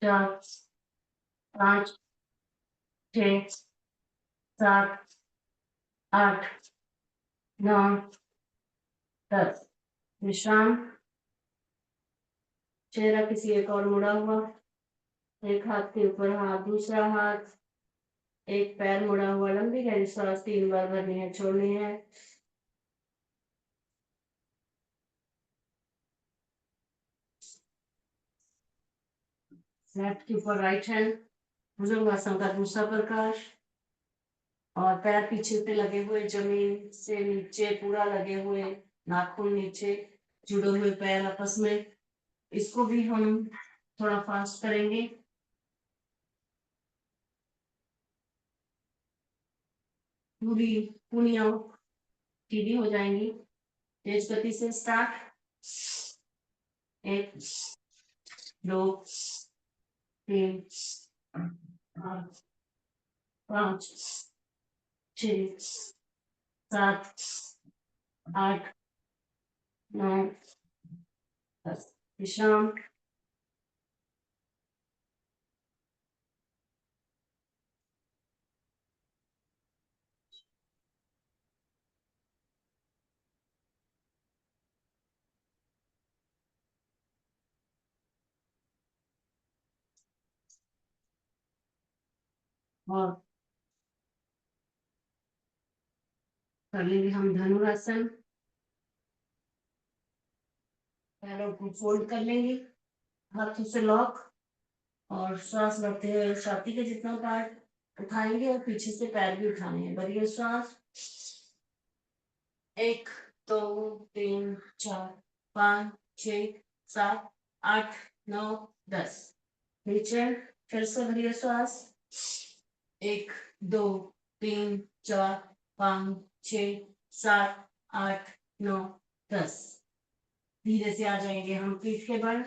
S1: चार, पाँच, छः, सात, आठ, नौ, 10। विश्राम। चेहरा किसी एक और मुड़ा हुआ, एक हाथ के ऊपर हाथ, दूसरा हाथ, एक पैर मुड़ा हुआ। लंबी गहरी सांस 3 बार भरनी है, छोड़नी है। लेफ्ट के ऊपर राइट हैंड, भुजंगासन का दूसरा प्रकार। और पैर पीछे पे लगे हुए, जमीन से नीचे पूरा लगे हुए, नाखून नीचे जुड़े हुए पैर आपस में। इसको भी हम थोड़ा फास्ट करेंगे। पूरी पुनिया सीधी हो जाएंगी। तेज गति से स्टार्ट। 1, 2, 3, 4, 5, 6, 7, 8, 9, 10। विश्राम। और कर लेंगे हम धनुरासन। पैरों को फोल्ड कर लेंगे, हाथों से लॉक, और श्वास बढ़ते हुए छाती के जितना पार्ट उठाएंगे और पीछे से पैर भी उठाने हैं। भरिए श्वास। 1, 2, 3, 4, 5, 6, 7, 8, 9, 10। नीचे फिर से भरिए श्वास। 1, 2, 3, 4, 5, 6, 7, 8, 9, 10। धीरे से आ जाएंगे हम पीठ के बल।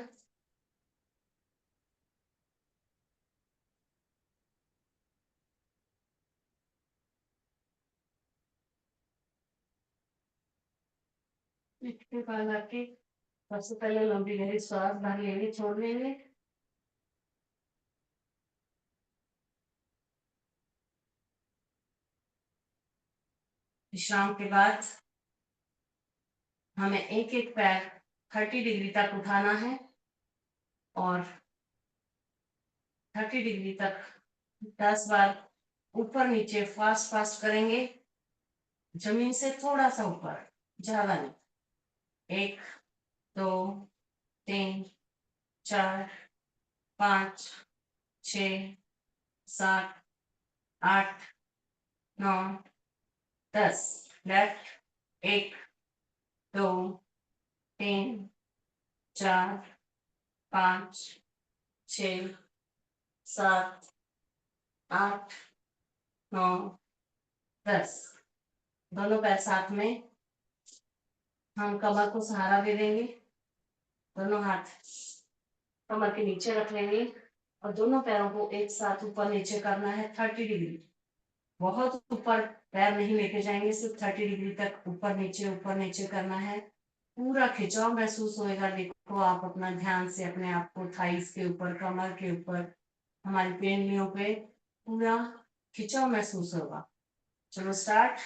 S1: पीठ के बल आके सबसे पहले लंबी गहरी श्वास भर लेंगे, छोड़ लेंगे। विश्राम के बाद हमें एक एक पैर 30 डिग्री तक उठाना है और 30 डिग्री तक 10 बार ऊपर नीचे फास्ट फास्ट करेंगे, जमीन से थोड़ा सा ऊपर, ज्यादा नहीं। 1, 2, 3, 4, 5, 6, 7, 8, 9, 10। लेफ्ट। 1, 2, 3, 4, 5, 6, 7, 8, 9, 10। दोनों पैर साथ में, हम कमर को सहारा दे देंगे। दोनों हाथ कमर के नीचे रख लेंगे और दोनों पैरों को एक साथ ऊपर नीचे करना है 30 डिग्री। बहुत ऊपर पैर नहीं लेके जाएंगे, सिर्फ 30 डिग्री तक ऊपर नीचे करना है। पूरा खिंचाव महसूस होएगा। देखो आप अपना ध्यान से अपने आप को थाइस के ऊपर, कमर के ऊपर, हमारी पेंडलियों पे पूरा खिंचाव महसूस होगा। चलो स्टार्ट।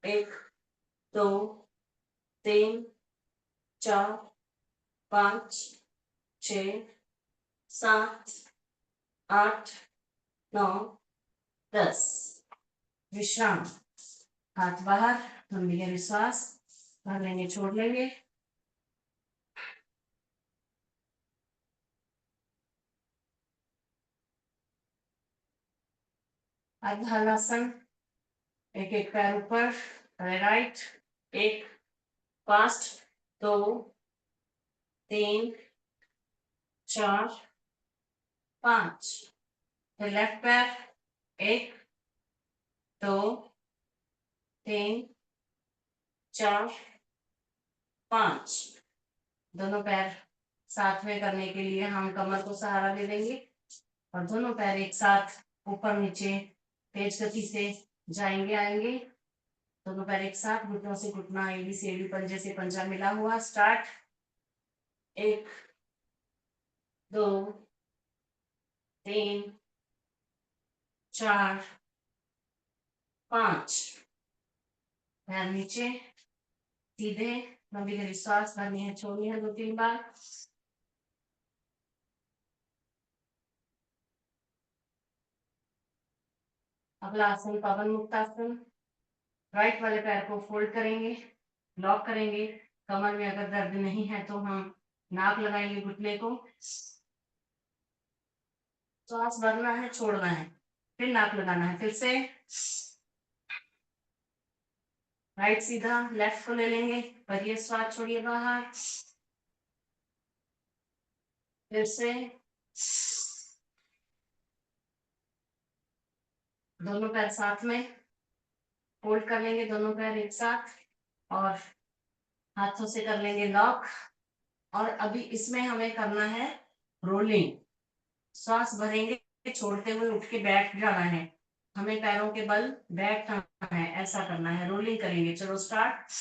S1: 1, 2, 3, 4, 5, 6, 7, 8, 9, 10। विश्राम। हाथ बाहर, लंबी गहरी श्वास भर लेंगे, छोड़ लेंगे। अर्धहलासन। एक एक पैर ऊपर, राइट। 1, फास्ट। 2, 3, 4, 5। फिर लेफ्ट पैर। 1, 2, 3, 4, 5। दोनों पैर साथ में करने के लिए हम कमर को सहारा दे देंगे और दोनों पैर एक साथ ऊपर नीचे तेज गति से जाएंगे, आएंगे। दोनों पैर एक साथ, घुटनों से घुटना, एड़ी से एड़ी, पंजे से पंजा मिला हुआ। स्टार्ट। 1 2 3 4 5। पैर नीचे, सीधे, लंबी गहरी सांस भरनी है, छोड़नी है 2-3 बार। अगला आसन पवन मुक्तासन। राइट वाले पैर को फोल्ड करेंगे, लॉक करेंगे। कमर में अगर दर्द नहीं है तो हम नाक लगाएंगे घुटने को। सांस भरना है, छोड़ना है, फिर नाक लगाना है। फिर से राइट सीधा, लेफ्ट को ले लेंगे, भरिए श्वास, छोड़िए बाहर। फिर से दोनों पैर साथ में फोल्ड कर लेंगे, दोनों पैर एक साथ, और हाथों से कर लेंगे लॉक। और अभी इसमें हमें करना है रोलिंग। श्वास भरेंगे, छोड़ते हुए उठ के बैठ जाना है, हमें पैरों के बल बैठना है, ऐसा करना है, रोलिंग करेंगे। चलो स्टार्ट।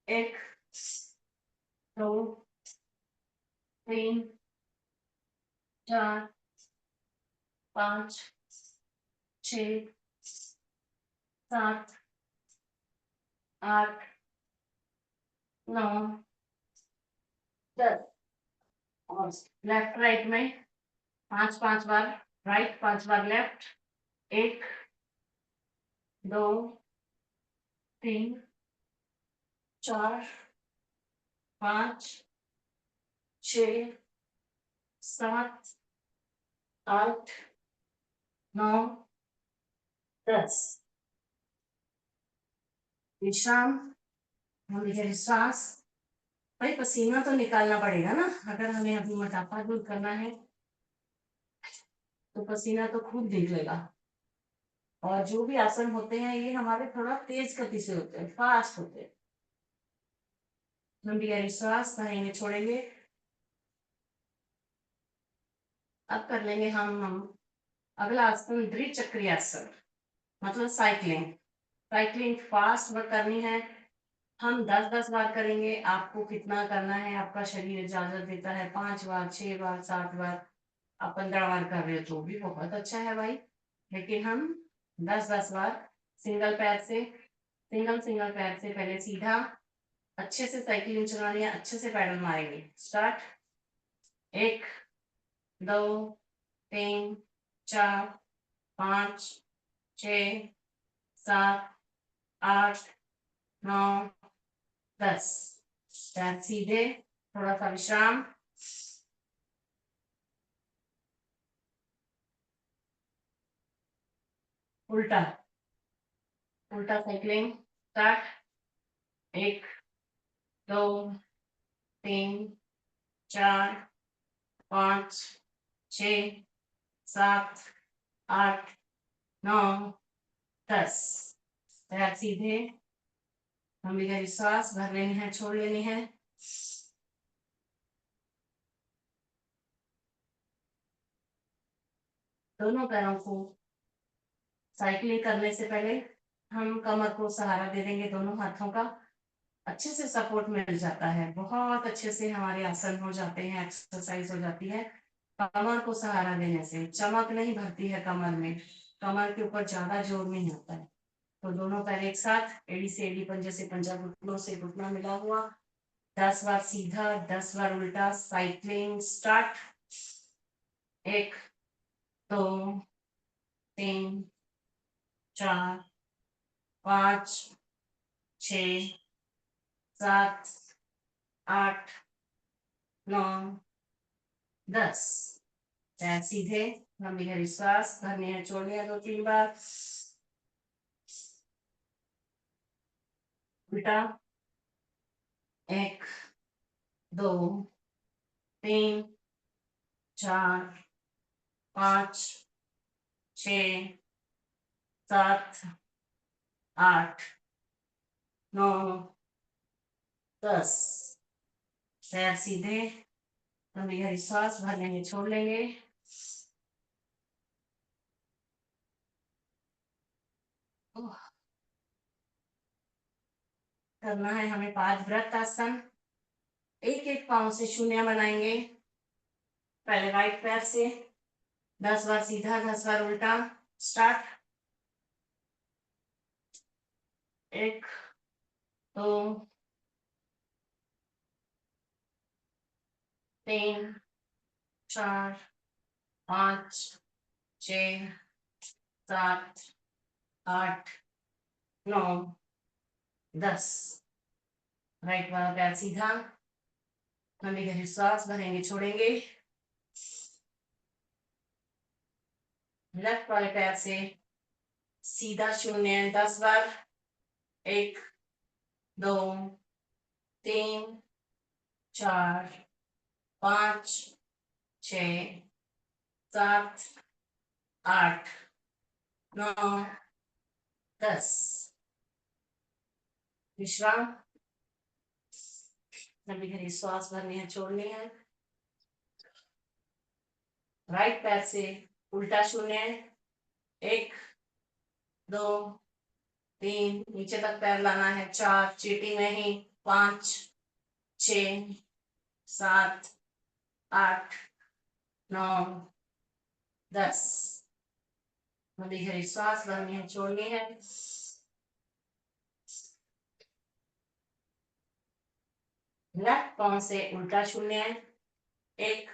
S1: 1 2 3 4 5 6 7 8 9 10। और लेफ्ट राइट में 5-5 बार राइट, 5 बार लेफ्ट। 1 2 3 4 5 6 7 8 9 10। विश्राम, लंबी सांस। भाई पसीना तो निकालना पड़ेगा ना, अगर हमें अभी मोटापा दूर करना है तो पसीना तो खूब निकलेगा। और जो भी आसन होते हैं ये हमारे थोड़ा तेज गति से होते हैं, फास्ट होते हैं। लंबी गहरी सांस भरेंगे, छोड़ेंगे। अब कर लेंगे हम अगला आसन द्विचक्री आसन, मतलब साइकिलिंग। साइकिलिंग फास्ट वर्क करनी है, हम 10-10 बार करेंगे। आपको कितना करना है आपका शरीर इजाजत देता है, 5 बार 6 बार 7 बार, आप 15 बार कर रहे हो तो भी बहुत अच्छा है भाई। लेकिन हम 10-10 बार सिंगल पैर से, सिंगल सिंगल पैर से पहले सीधा अच्छे से साइकिलिंग चलानी है, अच्छे से पैडल मारेंगे। स्टार्ट। 1 2 3 4 5 6 7 8 9 10। पैर सीधे, थोड़ा सा विश्राम। उल्टा, उल्टा साइकिलिंग। स्टार्ट। 1 2 3 4 5 6 7 8 9 10। पैर सीधे, लंबी गहरी सांस भर लेनी है, छोड़ लेनी है। दोनों पैरों को साइकिलिंग करने से पहले हम कमर को सहारा दे देंगे, दोनों हाथों का अच्छे से सपोर्ट मिल जाता है, बहुत अच्छे से हमारे आसन हो जाते हैं, एक्सरसाइज हो जाती है। कमर को सहारा देने से चमक नहीं भरती है कमर में, कमर के ऊपर ज्यादा जोर नहीं होता है। तो दोनों पैर एक साथ, एड़ी से एड़ी, पंजे से पंजा, घुटनों से घुटना मिला हुआ। 10 बार सीधा, 10 बार उल्टा साइकिलिंग। स्टार्ट। 1 2 3 4 5 6 7 8 9 10। पैर सीधे, लंबी गहरी सांस भरनी है, छोड़नी है 2-3 बार। उल्टा। 1 2 3 4 5 6 7 8 9 10। पैर सीधे, लंबी गहरी सांस भर लेंगे, छोड़ लेंगे। करना है हमें 5 वृत्तासन। एक एक पाँव से शून्य बनाएंगे। पहले राइट पैर से 10 बार सीधा, 10 बार उल्टा। स्टार्ट। 1, 2, 3, 4, 5, 6, 7, 8, 9, 10। राइट वाला पैर सीधा। लंबी गहरी सांस भरेंगे, छोड़ेंगे। लेफ्ट वाले पैर से सीधा शून्य 10 बार। 1, 2, 3, 4, 5, 6, 7, 8, 9, 10। विश्राम। लंबी गहरी सांस भरनी है, छोड़नी है। राइट पैर से उल्टा शून्य। 1, 2, 3, नीचे तक पैर लाना है। 4, चीटिंग नहीं। 5, 6, 7, 8, 9, 10। लंबी गहरी सांस भरनी है, छोड़नी है। लेफ्ट पाँव से उल्टा शून्य। 1,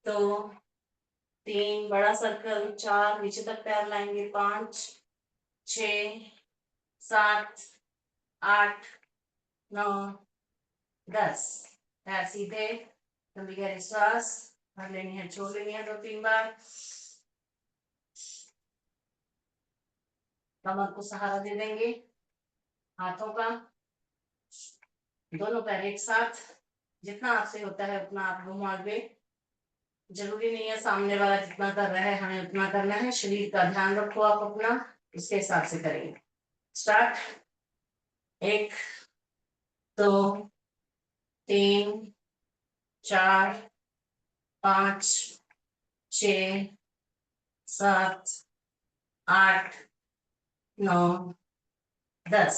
S1: 2, 3, बड़ा सर्कल। 4, नीचे तक पैर लाएंगे। 5, 6, 7, 8, 9, 10। पैर सीधे। लंबी गहरी सांस भर लेनी है, छोड़ लेनी है 2-3 बार। कमर को सहारा दे देंगे, हाथों का। दोनों पैर एक साथ। जितना आपसे होता है उतना आप घुमाओगे। जरूरी नहीं है सामने वाला जितना कर रहा है हमें उतना करना है। शरीर का ध्यान रखो आप अपना, इसके हिसाब से करेंगे। स्टार्ट। 1, 2, 3, 4, 5, 6, 7, 8, 9, 10।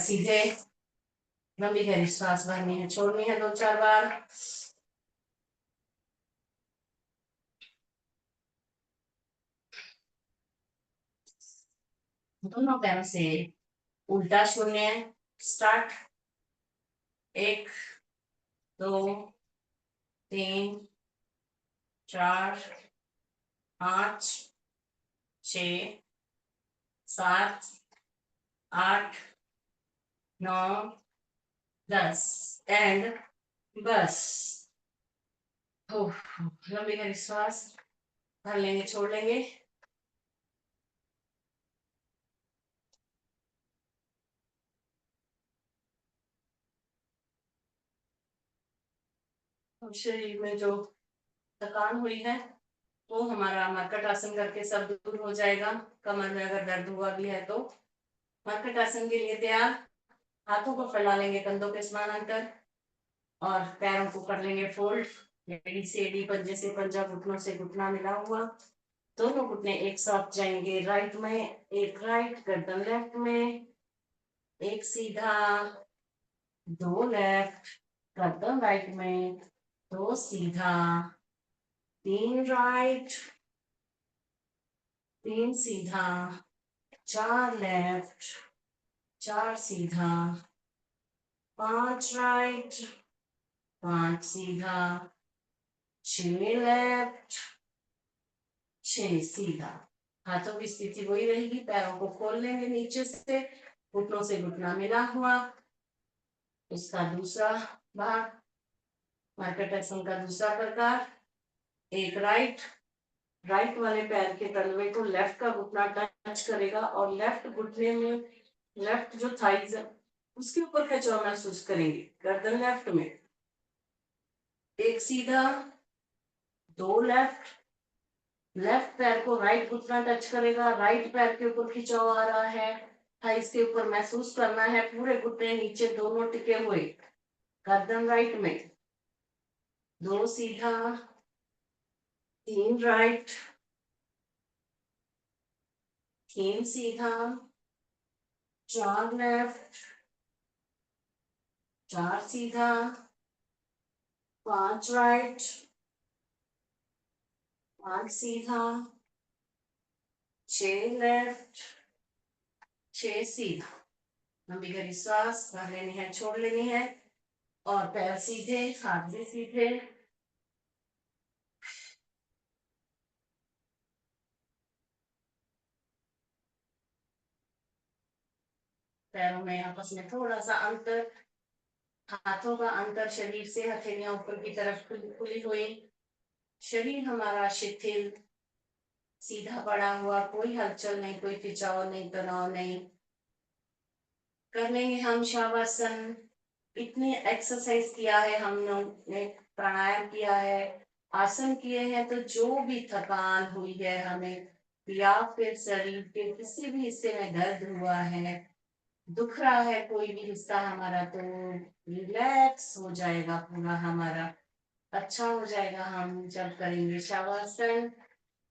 S1: सीधे। लंबी गहरी सांस भरनी है, छोड़नी है 2-4 बार। दोनों पैरों से उल्टा शून्य। स्टार्ट। 1, 2, 3, 4, 5, 6, 7, 8, 9, 10। एंड बस। लंबी गहरी सांस भर लेंगे, छोड़ लेंगे। शरीर में जो थकान हुई है वो हमारा मरकट आसन करके सब दूर हो जाएगा। कमर में अगर दर्द हुआ भी है तो मरकट आसन के लिए तैयार। हाथों को फैला लेंगे कंधों के समानांतर और पैरों को कर लेंगे फोल्ड। एड़ी से एड़ी, पंजे से पंजा, घुटनों से घुटना मिला हुआ। दोनों घुटने एक साथ जाएंगे। राइट में एक, राइट गर्दन लेफ्ट में एक, सीधा 2 लेफ्ट गर्दन राइट में 2 सीधा, 3 राइट, 3 सीधा, 4 लेफ्ट, 4 सीधा, 5 राइट, 5 सीधा, 6 लेफ्ट, 6 सीधा। हाथों की स्थिति वही रहेगी। पैरों को खोल लेंगे नीचे से, घुटनों से घुटना मिला हुआ। इसका दूसरा भाग, मरकट आसन का दूसरा प्रकार। एक, राइट। राइट वाले पैर के तलवे को लेफ्ट का घुटना टच करेगा और लेफ्ट घुटने में लेफ्ट जो थाइज है उसके ऊपर खिंचाव महसूस करेंगे। गर्दन लेफ्ट में एक सीधा, 2 लेफ्ट। लेफ्ट पैर को राइट घुटना टच करेगा, राइट पैर के ऊपर खिंचाव आ रहा है, थाइज के ऊपर महसूस करना है। पूरे घुटने नीचे दोनों टिके हुए। गर्दन राइट में 2 सीधा, 3 राइट, 3 सीधा, 4 लेफ्ट, 4 सीधा, 5 राइट, 5 सीधा, 6 लेफ्ट, 6 सीधा। लंबी गहरी सांस भर लेनी है, छोड़ लेनी है, और पैर सीधे, हाथ भी सीधे। पैरों में आपस में थोड़ा सा अंतर, हाथों का अंतर शरीर से, हथेलियां ऊपर की तरफ खुली हुई, शरीर हमारा शिथिल, सीधा पड़ा हुआ, कोई हलचल नहीं, कोई खिंचाव नहीं, तनाव नहीं। कर लेंगे हम शवासन। इतनी एक्सरसाइज किया है हम लोग ने, प्राणायाम किया है, आसन किए हैं, तो जो भी थकान हुई है हमें, या फिर शरीर के किसी भी हिस्से में दर्द हुआ है, दुख रहा है कोई भी हिस्सा हमारा, तो रिलैक्स हो जाएगा पूरा हमारा, अच्छा हो जाएगा हम जब करेंगे शवासन।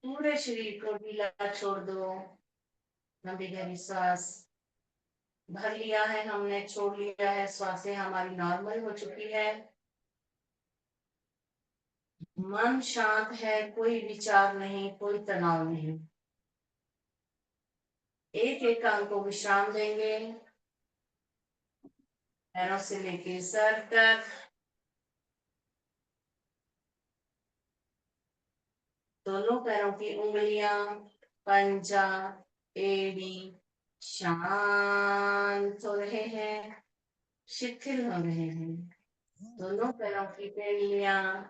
S1: पूरे शरीर को ढीला छोड़ दो, लंबी गहरी सांस भर लिया है हमने, छोड़ लिया है, श्वासें हमारी नॉर्मल हो चुकी है, मन शांत है, कोई विचार नहीं, कोई तनाव नहीं। एक एक अंग को विश्राम देंगे, पैरों से लेके सर तक, दोनों पैरों की उंगलियां, पंजा, एड़ी शांत हो रहे हैं, शिथिल हो रहे हैं। दोनों पैरों की पेड़ियां,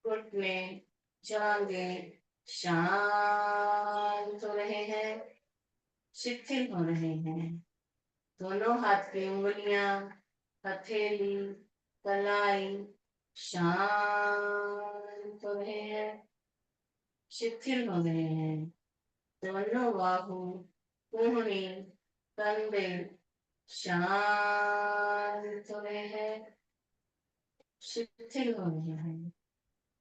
S1: घुटने, जांघे शांत हो रहे हैं, शिथिल हो रहे हैं। दोनों हाथ की उंगलियां, हथेली, कलाई शांत हो रहे हैं, शिथिल हो रहे हैं। दोनों बाहु, कुहनी, कंधे शांत हो रहे हैं, शिथिल हो रहे हैं।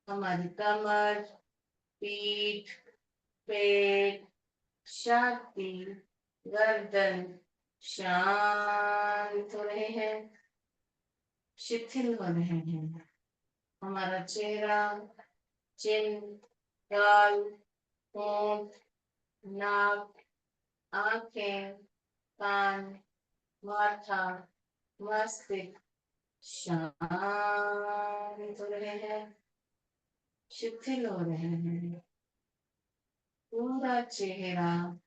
S1: हमारी कमर, पीठ, पेट, छाती, गर्दन शांत हो रहे हैं, शिथिल हो रहे हैं। हमारा चेहरा, चिन, गाल, होंठ, नाक, आंखें, कान, माथा, मस्तिष्क शांत हो रहे हैं, शिथिल हो रहे हैं। पूरा चेहरा,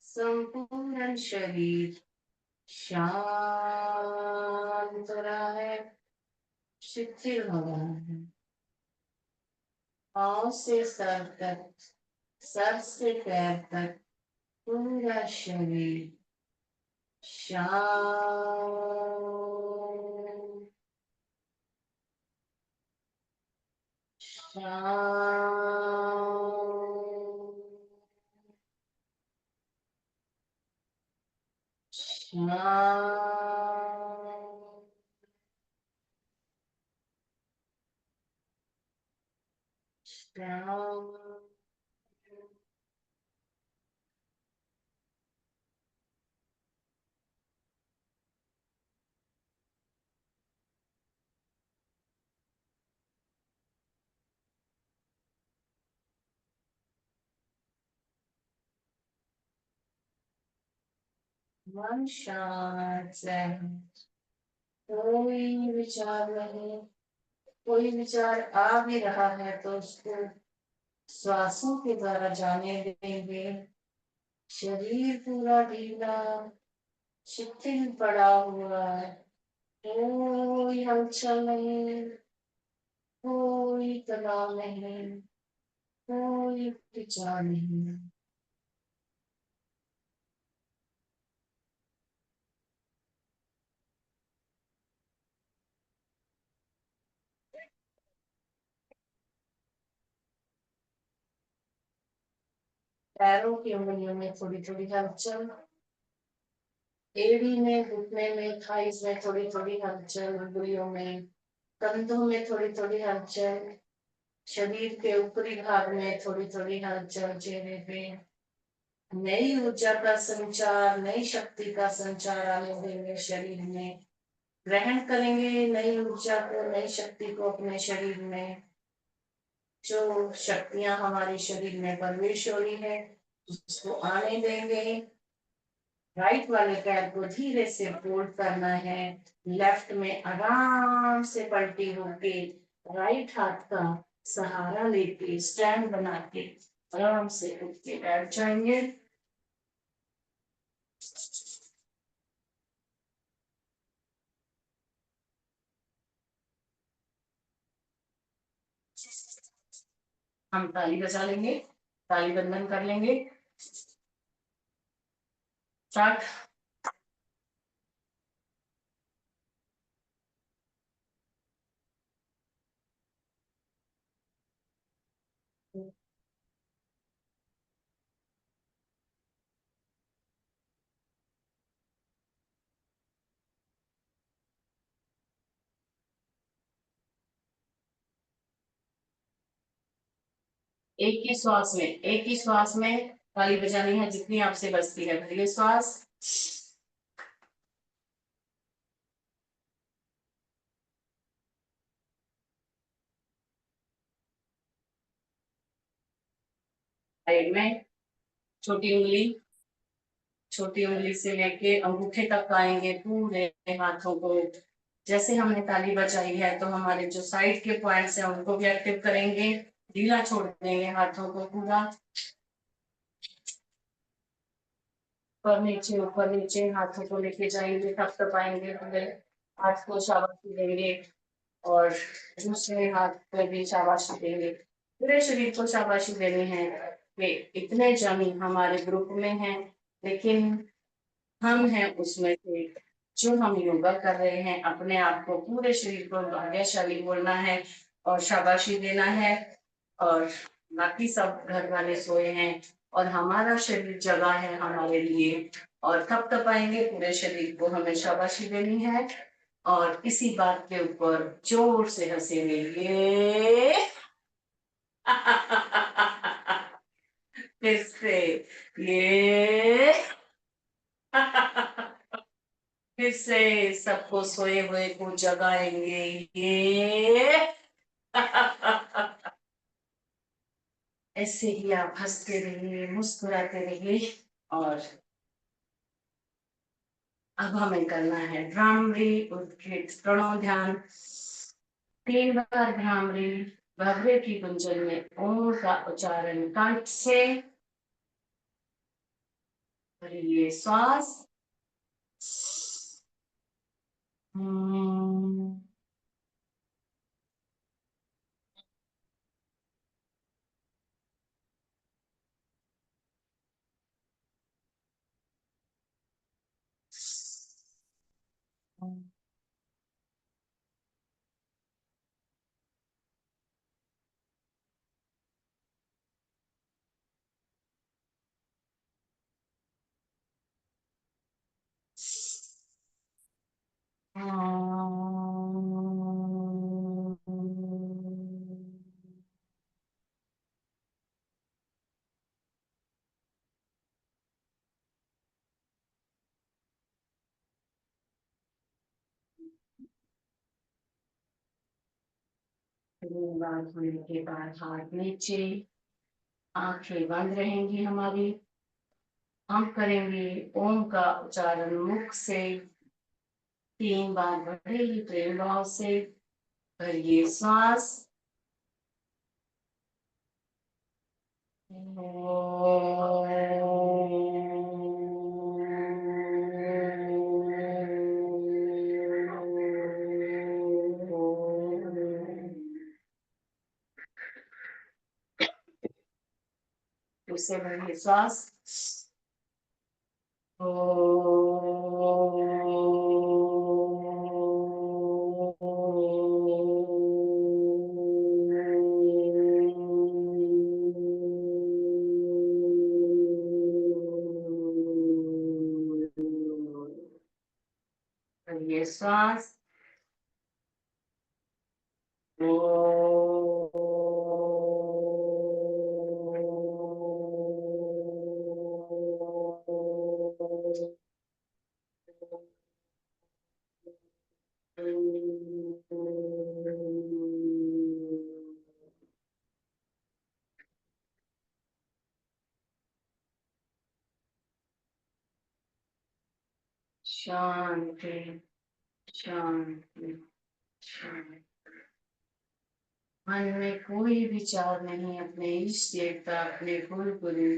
S1: संपूर्ण शरीर शांत हो रहा है, शिथिल हो रहा है। पाँव से सर तक, सर से पैर तक, पूरा शरीर शांत, शांत, शांत, शांत। मन शांत है, कोई विचार नहीं, कोई विचार आ भी रहा है तो उसको श्वासों के द्वारा जाने देंगे। शरीर पूरा ढीला, शिथिल पड़ा हुआ है, कोई हलचल नहीं, कोई तनाव नहीं, कोई विचार नहीं। पैरों की उंगलियों में थोड़ी थोड़ी हलचल, एड़ी में, घुटने में, थाइस में थोड़ी थोड़ी हलचल, उंगलियों में, कंधों में थोड़ी थोड़ी हलचल, शरीर के ऊपरी भाग में थोड़ी थोड़ी हलचल, चेहरे पे नई ऊर्जा का संचार, नई शक्ति का संचार आने देंगे शरीर में। ग्रहण करेंगे नई ऊर्जा को, नई शक्ति को अपने शरीर में। जो शक्तियां हमारे शरीर में प्रवेश हो रही है उसको आने देंगे। राइट वाले पैर को धीरे से फोल्ड करना है, लेफ्ट में आराम से पलटी होके राइट हाथ का सहारा लेके स्टैंड बना के आराम से उठ के बैठ जाएंगे। हम ताली बजा लेंगे, ताली बंधन कर लेंगे। स्टार्ट। एक ही श्वास में ताली बजानी है, जितनी आपसे बजती है पहले श्वास। साइड में छोटी उंगली, छोटी उंगली से लेके अंगूठे तक आएंगे पूरे हाथों को। जैसे हमने ताली बजाई है तो हमारे जो साइड के पॉइंट्स हैं उनको भी एक्टिव करेंगे। ढीला छोड़ देंगे हाथों को पूरा। ऊपर नीचे हाथों को लेके जाएंगे, तब तक आएंगे पूरे हाथ को शाबाशी देंगे। और दूसरे हाथ पे भी शाबाशी देंगे। पूरे शरीर को शाबाशी देनी है कि इतने जन हमारे ग्रुप में हैं, लेकिन हम हैं उसमें से जो हम योगा कर रहे हैं। अपने आप को पूरे शरीर को भाग्यशाली बोलना है और शाबाशी देना है। और बाकी सब घर वाले सोए हैं और हमारा शरीर जगा है हमारे लिए। और तब तक आएंगे पूरे शरीर को हमें शाबाशी देनी है। और इसी बात के ऊपर जोर से हंसेंगे ये। फिर से ये। फिर से सबको सोए हुए को जगाएंगे ये। ऐसे ही आप हंसते रहिए, मुस्कुराते रहिए। और अब हमें करना है भ्रामरी उद्घृत प्रणव ध्यान। 3 बार भ्रामरी भवरे की गुंजन में ओम का उच्चारण कंठ से भरिए श्वास। बार होने के बाद हाथ नीचे, आंखें बंद रहेंगी हमारी। हम करेंगे ओम का उच्चारण मुख से 3 बार बड़े ही प्रेम भाव से। भरिए श्वास। उससे भरिए श्वास। ये श्वास। शांति शांति शांति। मन में कोई विचार नहीं, अपने इष्ट देवता, अपने कुल गुरु,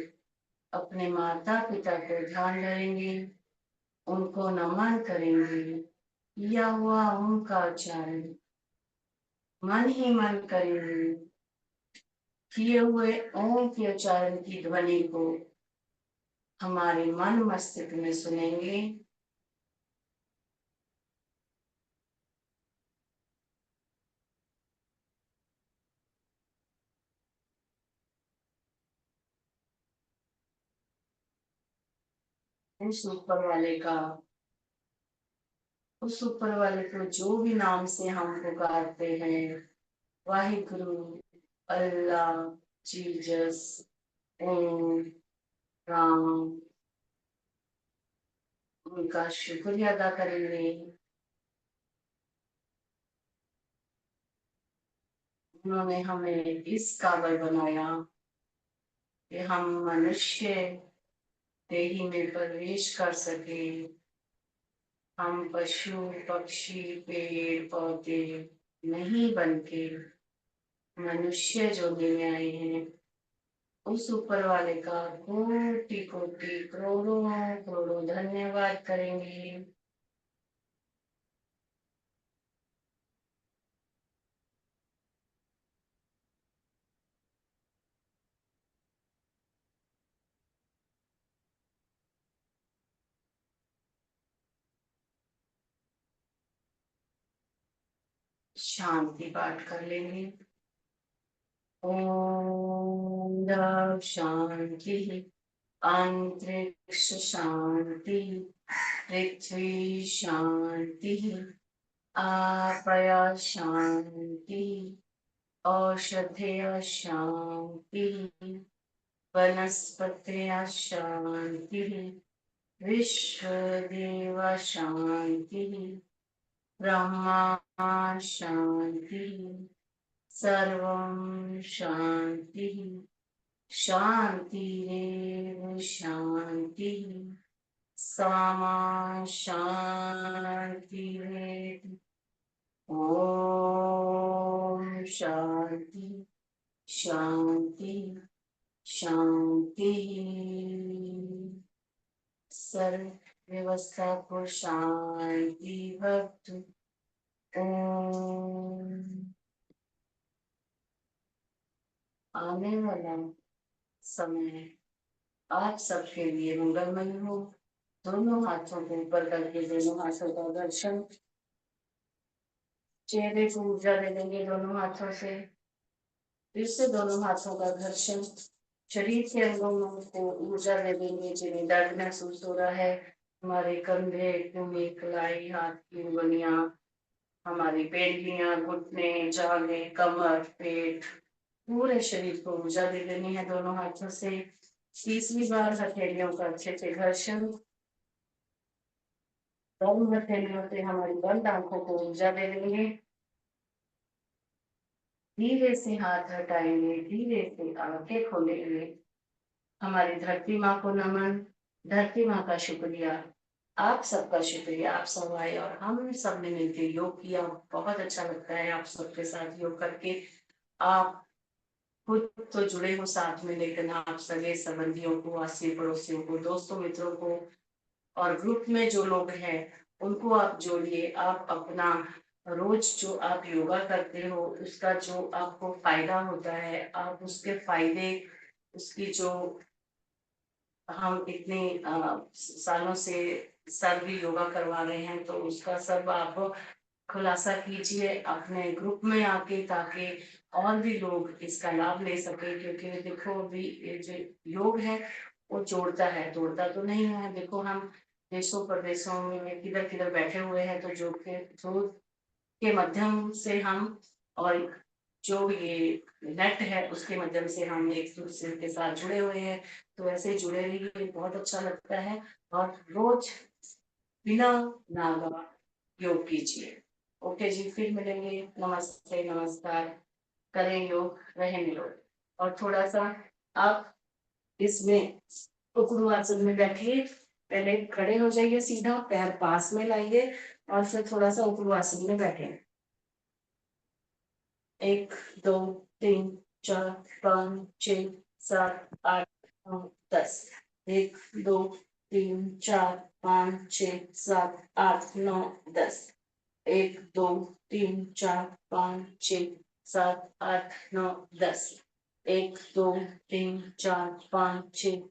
S1: अपने माता पिता को ध्यान करेंगे, उनको नमन करेंगे, किया हुआ उनका उच्चारण मन ही मन करेंगे, किए हुए ओम के उच्चारण की ध्वनि को हमारे मन मस्तिष्क में सुनेंगे। उस ऊपर वाले का, उस ऊपर वाले को जो भी नाम से हम पुकारते हैं, वाहिगुरु, अल्लाह, जीसस, ओम, राम, उनका शुक्रिया अदा करेंगे। उन्होंने हमें इस काबिल बनाया कि हम मनुष्य देही में प्रवेश कर सके। हम पशु पक्षी पेड़ पौधे नहीं बनके मनुष्य जोड़ने में आए हैं। उस ऊपर वाले का कोटि कोटि करोड़ों करोड़ों धन्यवाद करेंगे। शांति पाठ कर लेंगे। ओम शांति, अंतरिक्ष शांति, पृथ्वी शांति, आपया शांति, औषधय शांति, वनस्पतय शांति, विश्वदेव शांति, ब्रह्मा शांति, सर्वं शांति शांतिरेव शांति, सामा शांतिरेव। ओम शांति शांति शांति। सर्व व्यवस्था को शांति भक्त। ओम। आने वाला समय आप सबके लिए मंगलमय हो। दोनों हाथों को ऊपर करके दोनों हाथों का दर्शन, चेहरे को ऊर्जा दे देंगे दोनों हाथों से। फिर से दोनों हाथों का घर्षण, शरीर के अंगों को ऊर्जा दे देंगे जिन्हें दर्द महसूस हो रहा है। हमारे कंधे, कूल्हे, कलाई, हाथ की उंगलियां, हमारी पेंडियां, घुटने, जांघें, कमर, पेट, पूरे शरीर को ऊर्जा दे देनी है दोनों हाथों से। तीसरी बार हथेलियों का अच्छे से घर्षण, दोनों हथेलियों से हमारी बंद आंखों को ऊर्जा दे देंगे। धीरे से हाथ हटाएंगे, धीरे से आंखें खोलेंगे। हमारी धरती माँ को नमन, धरती माँ का शुक्रिया, आप सबका शुक्रिया। आप सब आए और हम सब ने मिलकर योग किया, बहुत अच्छा लगता है आप सबके साथ योग करके। आप खुद तो जुड़े हो साथ में, लेकिन आप सगे संबंधियों को, आसी पड़ोसियों को, दोस्तों मित्रों को और ग्रुप में जो लोग हैं उनको आप जोड़िए। आप अपना रोज जो आप योगा करते हो उसका जो आपको फायदा होता है, आप उसके फायदे, उसकी जो हम इतने सालों से सर भी योगा करवा रहे हैं, तो उसका सब आप खुलासा कीजिए अपने ग्रुप में आके, ताकि और भी लोग इसका लाभ ले सके। क्योंकि देखो अभी ये जो योग है वो जोड़ता है, तोड़ता तो नहीं है। देखो हम देशों प्रदेशों में किधर किधर बैठे हुए हैं, तो जो के माध्यम से हम, और जो ये नेट है उसके माध्यम से हम एक दूसरे के साथ जुड़े हुए हैं। तो ऐसे जुड़े रहिए, बहुत अच्छा लगता है। और रोज बिना नागा योग कीजिए। ओके जी, फिर मिलेंगे। नमस्ते, नमस्कार। करें योग, रहें निरोग। और थोड़ा सा आप इसमें उकड़ू आसन में बैठिए। पहले खड़े हो जाइए, सीधा पैर पास में लाइए और फिर थोड़ा सा उकड़ू आसन में बैठे। 1 2 3 4 5 6 7 8 9 10। 1 2 3 4 5 6 7 8 9 10। 1 2 3 4 5 6 7 8 9 10। 1 2 3 4 5 6